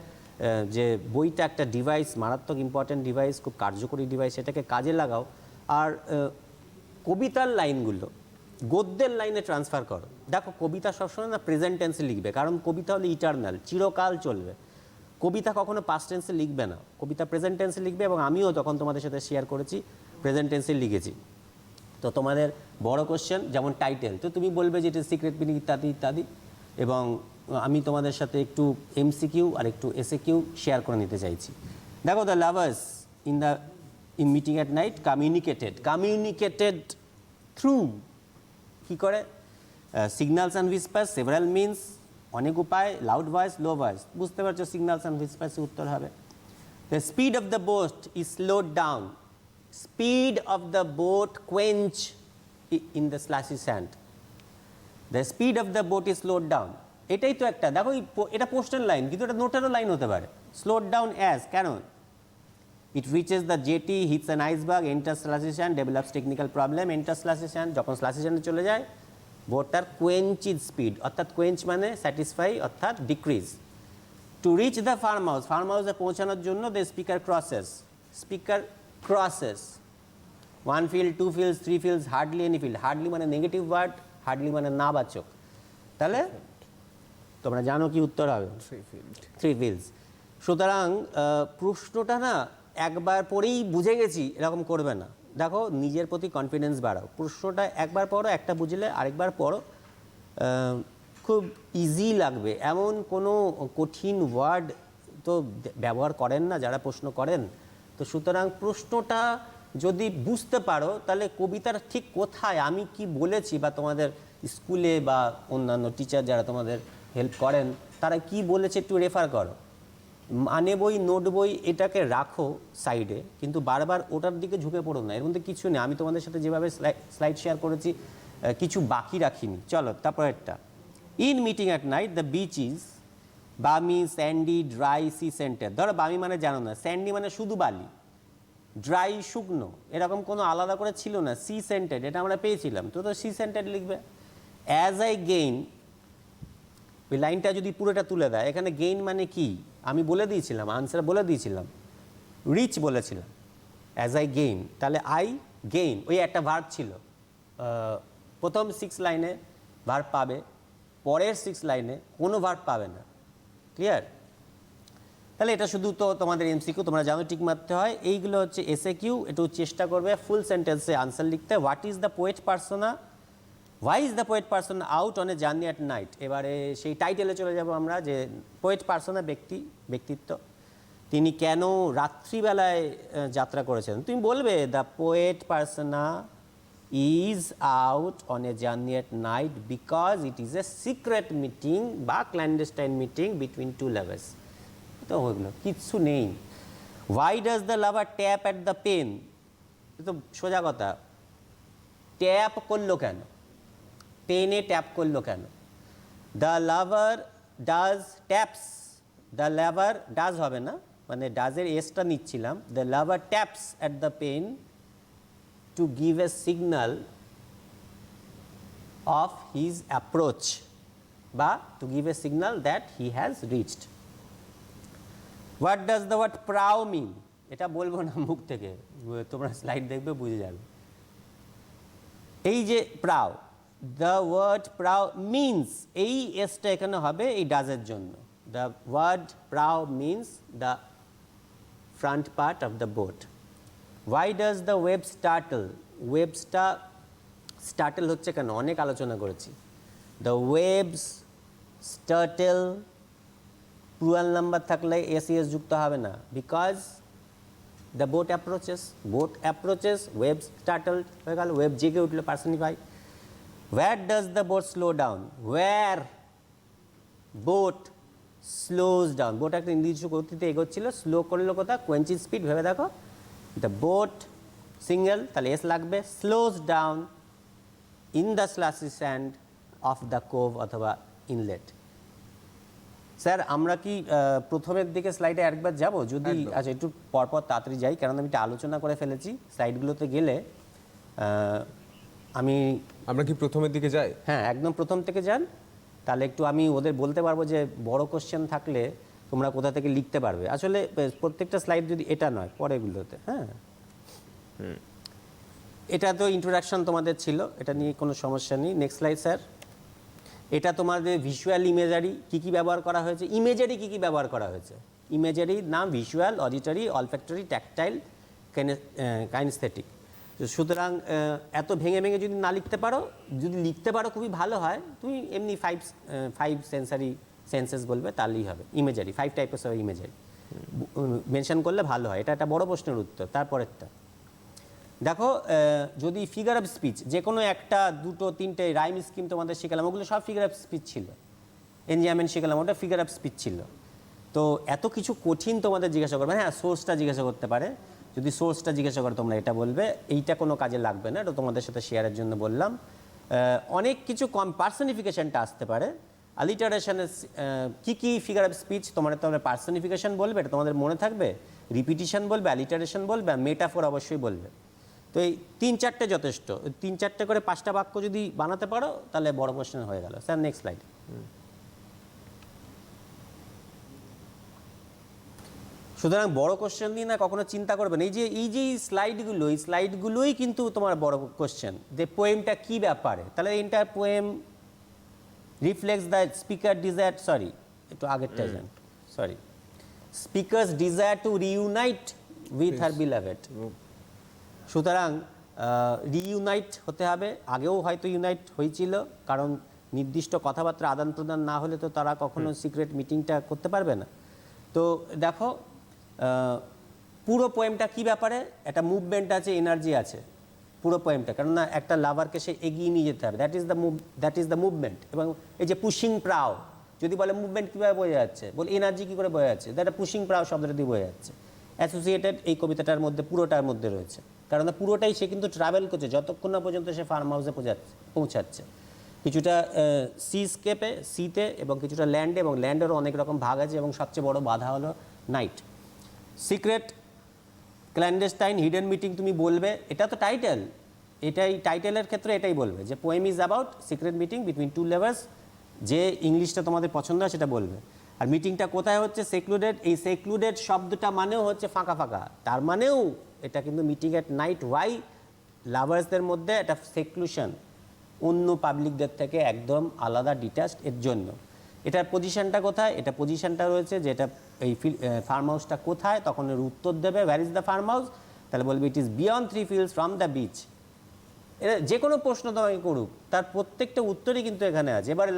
যে বইটা একটা ডিভাইস, মারাত্মক ইম্পর্ট্যান্ট ডিভাইস, খুব কার্যকরী ডিভাইস, এটাকে কাজে লাগাও। আর কবিতার লাইনগুলো গদ্যের লাইনে ট্রান্সফার করো। দেখো কবিতা সবসময় না প্রেজেন্ট টেন্সে লিখবে, কারণ কবিতা হলো ইটারনাল, চিরকাল চলবে। কবিতা কখনো পাস্ট টেন্সে লিখবে না, কবিতা প্রেজেন্ট টেন্সে লিখবে। এবং আমিও তখন তোমাদের সাথে শেয়ার করেছি প্রেজেন্ট টেন্সে লিখেছি। তো তোমাদের বড় কোশ্চেন যেমন টাইটেল, তো তুমি বলবে যে এটা সিক্রেট মিনিং ইত্যাদি ইত্যাদি। এবং আমি তোমাদের সাথে একটু এমসিকিউ আর একটু এসএকিউ শেয়ার করে নিতে চাইছি। দেখো, the lovers in meeting at night communicated through কী করে signals and whispers, several means, অনেক উপায়, লাউড ভয়েস, লো ভয়েস। বুঝতে পারছো সিগন্যালস অ্যান্ড হুইসপার্সের উত্তর হবে the speed of the boat is slowed down, speed of the boat quench in the slushy sand, the speed of the boat is slowed down. এটাই তো একটা, দেখো এটা পোস্টের লাইন, কিন্তু এটা নোটেরও লাইন হতে পারে। স্লোড ডাউন অ্যাজ, কেন? It reaches the jetty, hits an iceberg, enter slushy sand, develops technical problem, enter slushy sand. যখন স্ল্যাশি স্যান্ডে চলে যায়, বোটটার কোয়েঞ্চিড স্পিড, অর্থাৎ কোয়েঞ্চ মানে স্যাটিসফাই, অর্থাৎ decrease. To reach the farm হাউসে পৌঁছানোর জন্য the speaker crosses 1 field, 2 fields, 3 fields, hardly any field. Hardly মানে নেগেটিভ ওয়ার্ড, হার্ডলি মানে নাবাচক। তাহলে তোমরা জানো কি উত্তর হবে? 3 fields। সুতরাং প্রশ্নটা না একবার পড়েই বুঝে গেছি এরকম করবে না। দেখো, নিজের প্রতি কনফিডেন্স বাড়াও। প্রশ্নটা একবার পড়ো, একটা বুঝলে আরেকবার পড়ো, খুব ইজি লাগবে। এমন কোনো কঠিন ওয়ার্ড তো ব্যবহার করেন না যারা প্রশ্ন করেন। তো সুতরাং প্রশ্নটা যদি বুঝতে পারো, তাহলে কবিতার ঠিক কোথায় আমি কি বলেছি, বা তোমাদের স্কুলে বা অন্যান্য টিচার যারা তোমাদের হেল্প করেন তারা কি বলেছে একটু রেফার করো। মানে বই, নোট বই এটাকে রাখো সাইডে, কিন্তু বারবার ওটার দিকে ঝুঁকে পড়ো না। এর মধ্যে কিছু নেই। আমি তোমাদের সাথে যেভাবে স্লাইড শেয়ার করেছি কিছু বাকি রাখিনি। চলো তারপর একটা, in meeting at night the beach is balmy, sandy, dry, sea scented. ধরো বামি মানে জানো না, স্যান্ডি মানে শুধু বালি, ড্রাই শুকনো, এরকম কোনো আলাদা করে ছিল না। সি সেন্টেড এটা আমরা পেয়েছিলাম, তো সি সেন্টেড লিখবে। অ্যাজ আই গেইন, ওই লাইনটা যদি পুরোটা তুলে দেয়, এখানে গেইন মানে কি আমি বলে দিয়েছিলাম, আনসার বলে দিয়েছিলাম, রিচ বলেছিলাম। অ্যাজ আই গেইন, তাহলে আই গেইন, ওই একটা ভার্ব ছিল। প্রথম 6 লাইনে ভার্ব পাবে, পরের 6 লাইনে কোনো ভার্ব পাবে না। ক্লিয়ার? তাহলে এটা শুধু তো তোমাদের এমসিকিউ, তোমরা জানো টিক মারতে হয়। এইগুলো হচ্ছে এসএকিউ, একটু চেষ্টা করবে ফুল সেন্টেন্সে আনসার লিখতে। What is the poet persona, why is the poet person out on a journey at night. এবারে সেই টাইটেলে চলে যাব আমরা, যে পোয়েট পার্সোনা ব্যক্তিত্ব, তিনি কেন রাত্রিবেলায় যাত্রা করেছেন। তুমি বলবে the poet persona is out on a journey at night because it is a secret meeting বা ক্ল্যান্ডেস্টাইন মিটিং বিটুইন 2 লাভার্স। তো ওইগুলো কিচ্ছু নেই। Why does the lover tap at the pane, তো সোজা কথা, ট্যাপ করলো কেন, পেনে ট্যাপ করলো কেন। The lover does taps, the lover does হবে না, মানে ডাজের এসটা নিচ্ছিলাম। The lover taps at the pane to give a signal of his approach, বা to give a signal that he has reached. What does the word prow mean, এটা বলবো না মুখ থেকে, তোমরা স্লাইড দেখবে বুঝে যাবে। এই যে prow, the word prow means, এই এসটা এখানে হবে এই ডাজের জন্য। The word prow means the front part of the boat. Why does the wave startle, ওয়েবসটা স্টার্টল হচ্ছে কেন অনেক আলোচনা করেছি। The waves startle plural number থাকলে এস ইএস যুক্ত হবে না, because the boat approaches wave startle হয়ে গেল, ওয়েব জেগে উঠলো personify. Where does the boat slow down, where boat স্লোজ down, boat একটা নির্দিষ্ট গতিতে এগোচ্ছিল, স্লো করলো কোথাও, কোয়েঞ্চিং স্পিড ভেবে দেখো, দ্য বোট সিঙ্গেল তাহলে এস লাগবে, slows down in the slushy sand of the cove অথবা ইনলেট। স্যার আমরা কি প্রথমের দিকে স্লাইডে একবার যাব যদি? আচ্ছা একটু পরপর তাড়াতাড়ি যাই, কারণ আমি এটা আলোচনা করে ফেলেছি। স্লাইডগুলোতে গেলে আমরা কি প্রথমের দিকে যাই? হ্যাঁ একদম প্রথম থেকে যান, তাহলে একটু আমি ওদের বলতে পারবো যে বড় কোশ্চেন থাকলে তোমরা কোথা থেকে লিখতে পারবে। আসলে প্রত্যেকটা স্লাইড যদি এটা নয় পরেরগুলোতে, হ্যাঁ এটা তো ইন্ট্রোডাকশন তোমাদের ছিল, এটা নিয়ে কোনো সমস্যা নেই। Next slide sir. এটা তোমাদের ভিজুয়াল ইমেজারি কী কী ব্যবহার করা হয়েছে, ইমেজারি কী কী ব্যবহার করা হয়েছে। ইমেজারির নাম visual, auditory, olfactory, tactile, kinaesthetic. সুতরাং এত ভেঙে ভেঙে যদি না লিখতে পারো, যদি লিখতে পারো খুবই ভালো হয়। তুমি এমনি ফাইভ সেন্সারি সেন্সেস বলবে তাহলেই হবে। Imagery 5 types of imagery mention করলে ভালো হয়। এটা একটা বড় প্রশ্নের উত্তর। তারপরেরটা দেখো, যদি ফিগার অফ স্পিচ যে কোনো একটা, দুটো, তিনটে রাইম স্কিম তোমাদের শেখালাম, ওগুলো সব ফিগার অফ স্পিচ ছিল। এনজাইমেন্ট শেখালাম, ওটা ফিগার অফ স্পিচ ছিল। তো এত কিছু কঠিন তোমাদের জিজ্ঞাসা করবে, হ্যাঁ সোর্সটা জিজ্ঞাসা করতে পারে। যদি সোর্সটা জিজ্ঞাসা করো তোমরা এটা বলবে, এইটা কোনো কাজে লাগবে না, এটা তোমাদের সাথে শেয়ারের জন্য বললাম। অনেক কিছু পার্সনিফিকেশনটা আসতে পারে। অ্যালিটারেশনের কী কী ফিগার অফ স্পিচ তোমরা পার্সনিফিকেশন বলবে, এটা তোমাদের মনে থাকবে, রিপিটিশন বলবে, অ্যালিটারেশন বলবে, আর মেটাফোর অবশ্যই বলবে। তো এই 3-4টে যথেষ্ট, 3-4টে করে 5টা বাক্য যদি বানাতে পারো তাহলে বড় কোশ্চেন হয়ে গেল। Sir next slide. সুতরাং বড় কোশ্চেন নিয়ে না কখনো চিন্তা করবেন। এই যে স্লাইডগুলোই কিন্তু তোমার বড় কোশ্চেন, যে পোয়েমটা কী ব্যাপারে। তাহলে entire poem reflects the speaker desire, sorry একটু আগেরটাই যান, sorry, speaker's desire to reunite with her beloved. সুতরাং রিইউনাইট হতে হবে, আগেও হয়তো ইউনাইট হয়েছিল, কারণ নির্দিষ্ট কথাবার্তা আদান প্রদান না হলে তো তারা কখনো সিক্রেট মিটিংটা করতে পারবে না। তো দেখো পুরো পোয়েমটা কী ব্যাপারে, একটা মুভমেন্ট আছে, এনার্জি আছে পুরো পোয়েমটা, কেননা একটা লাভারকে সে এগিয়ে নিয়ে যেতে হবে, দ্যাট ইজ দ্য মুভমেন্ট। এবং এই যে পুশিং প্রাও, যদি বলে মুভমেন্ট কীভাবে বোঝা যাচ্ছে, বলে এনার্জি কী করে বোঝা যাচ্ছে, দ্যাট পুশিং প্রাও শব্দটা দিয়ে বোঝা যাচ্ছে। অ্যাসোসিয়েটেড এই কবিতাটার মধ্যে পুরোটার মধ্যে রয়েছে, কারণ পুরোটাই সে কিন্তু ট্রাভেল করছে যতক্ষণ না পর্যন্ত সে ফার্ম হাউসে পৌঁছাচ্ছে। কিছুটা সিস্কেপে, সিতে, এবং কিছুটা ল্যান্ডে, এবং ল্যান্ডেরও অনেক রকম ভাগ আছে, এবং সবচেয়ে বড় বাধা হলো night. Secret, clandestine, hidden meeting তুমি বলবে, এটা তো টাইটেল, এটাই টাইটেলের ক্ষেত্রে এটাই বলবে যে poem is about secret meeting between two lovers, যে ইংলিশটা তোমাদের পছন্দ হয় সেটা বলবে। আর মিটিংটা কোথায় হচ্ছে, সেক্লুডেড। এই সেক্লুডেড শব্দটা মানেও হচ্ছে ফাঁকা ফাঁকা, তার মানেও এটা কিন্তু মিটিং অ্যাট নাইট। ওয়াই? লাভার্সদের মধ্যে একটা সেক্লুশন, অন্য পাবলিকদের থেকে একদম আলাদা, ডিট্যাচড, এর জন্য। এটার পজিশনটা কোথায়, এটা পজিশনটা রয়েছে যে এটা এই ফার্ম হাউসটা কোথায়, তখন এর উত্তর দেবে where is the farm house, তাহলে বলবে ইট is beyond 3 fields from the beach. এরা যে কোনো প্রশ্ন তোমাকে করুক, তার প্রত্যেকটা উত্তরই কিন্তু এখানে আছে। এবারে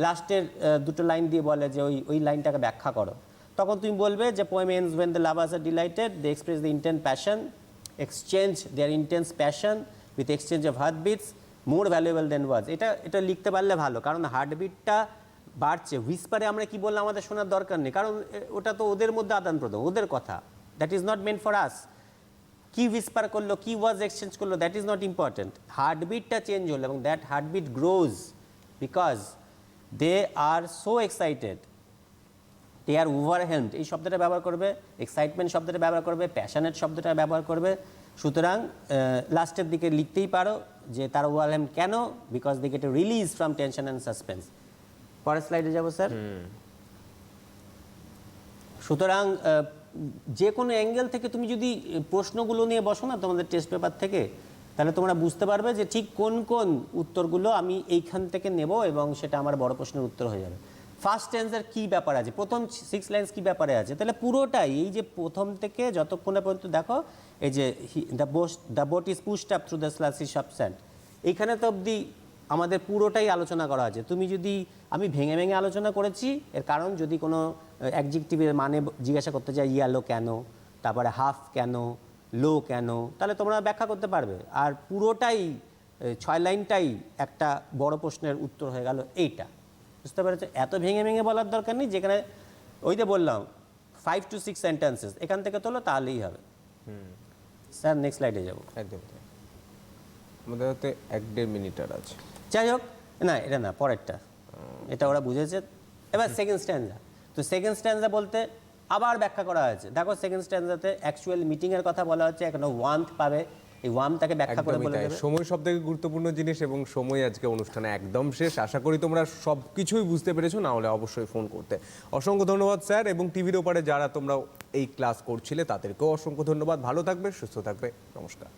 লাস্টের দুটো লাইন দিয়ে বলে যে ওই লাইনটাকে ব্যাখ্যা করো, তখন তুমি বলবে যে poem ends when the lovers are delighted, they express the intense passion, exchange their intense passion with exchange of heartbeats more valuable than words। এটা লিখতে পারলে ভালো, কারণ হার্টবিটটা বাড়ছে। হুইসপারে আমরা কি বললাম আমাদের শোনার দরকার নেই, কারণ ওটা তো ওদের মধ্যে আদান প্রদান, ওদের কথা, that is not meant for us. কি হুইসপার করলো, কি ওয়ার্ডস এক্সচেঞ্জ করলো, দ্যাট ইজ নট ইম্পর্টেন্ট। হার্টবিটটা চেঞ্জ হলো, এবং that heartbeat grows because they are so excited, they are overwhelmed, এই শব্দটা ব্যবহার করবে, এক্সাইটমেন্ট শব্দটা ব্যবহার করবে, প্যাশনেট শব্দটা ব্যবহার করবে। সুতরাং লাস্টের দিকে লিখতেই পারো যে তারা ওভারহেলমড কেন, because they get a release from tension and suspense. পরের স্লাইডে যাবো স্যার। সুতরাং যে কোনো অ্যাঙ্গেল থেকে তুমি যদি প্রশ্নগুলো নিয়ে বসো না তোমাদের টেস্ট পেপার থেকে, তাহলে তোমরা বুঝতে পারবে যে ঠিক কোন কোন উত্তরগুলো আমি এইখান থেকে নেব, এবং সেটা আমার বড় প্রশ্নের উত্তর হয়ে যাবে। ফার্স্ট টেন্সের কী ব্যাপার আছে, প্রথম 6 লাইন্স কী ব্যাপারে আছে, তাহলে পুরোটাই এই যে প্রথম থেকে যতক্ষণে পর্যন্ত দেখো, এই যে the boat is pushed up through the slushy সব স্যান্ড, এইখানে তো অবধি আমাদের পুরোটাই আলোচনা করা আছে। তুমি যদি আমি ভেঙে ভেঙে আলোচনা করেছি, এর কারণ যদি কোনো অ্যাডজেক্টিভের মানে জিজ্ঞাসা করতে চাই, ইয়েলো কেন, তারপরে হাফ কেন, লো কেন, তাহলে তোমরা ব্যাখ্যা করতে পারবে। আর পুরোটাই 6 লাইনটাই একটা বড় প্রশ্নের উত্তর হয়ে গেল এইটা। বুঝতে পেরেছো? এত ভেঙে ভেঙে বলার দরকার নেই। যেখানে ওই যে বললাম 5 to 6 সেন্টেন্সেস এখান থেকে তোলো, তাহলেই হবে। স্যার নেক্সট স্লাইডে যাবো। একদম তাই। আমাদের হাতে 1-1.5 মিনিট আর আছে। যাই হোক, না এটা না, পরেরটা, এটা ওরা বুঝেছে। এবার সেকেন্ড স্ট্যান্ডা। তো সেকেন্ড স্ট্যান্ডা বলতে আবার ব্যাখ্যা করা হয়েছে। দেখো সেকেন্ড স্ট্যান্ডাতে অ্যাকচুয়াল মিটিংয়ের কথা বলা হচ্ছে, এখানে ওয়ার্মথ পাবে, এই ওয়ার্মটাকে ব্যাখ্যা করে একদমই বলে তাই। দেবে। সময় সব থেকে গুরুত্বপূর্ণ জিনিস, এবং সময় আজকে অনুষ্ঠানে একদম শেষ। আশা করি তোমরা সব কিছুই বুঝতে পেরেছো, না হলে অবশ্যই ফোন করতে। অসংখ্য ধন্যবাদ স্যার, এবং টিভির ওপারে যারা তোমরা এই ক্লাস করছিলে তাদেরকেও অসংখ্য ধন্যবাদ। ভালো থাকবে, সুস্থ থাকবে, নমস্কার।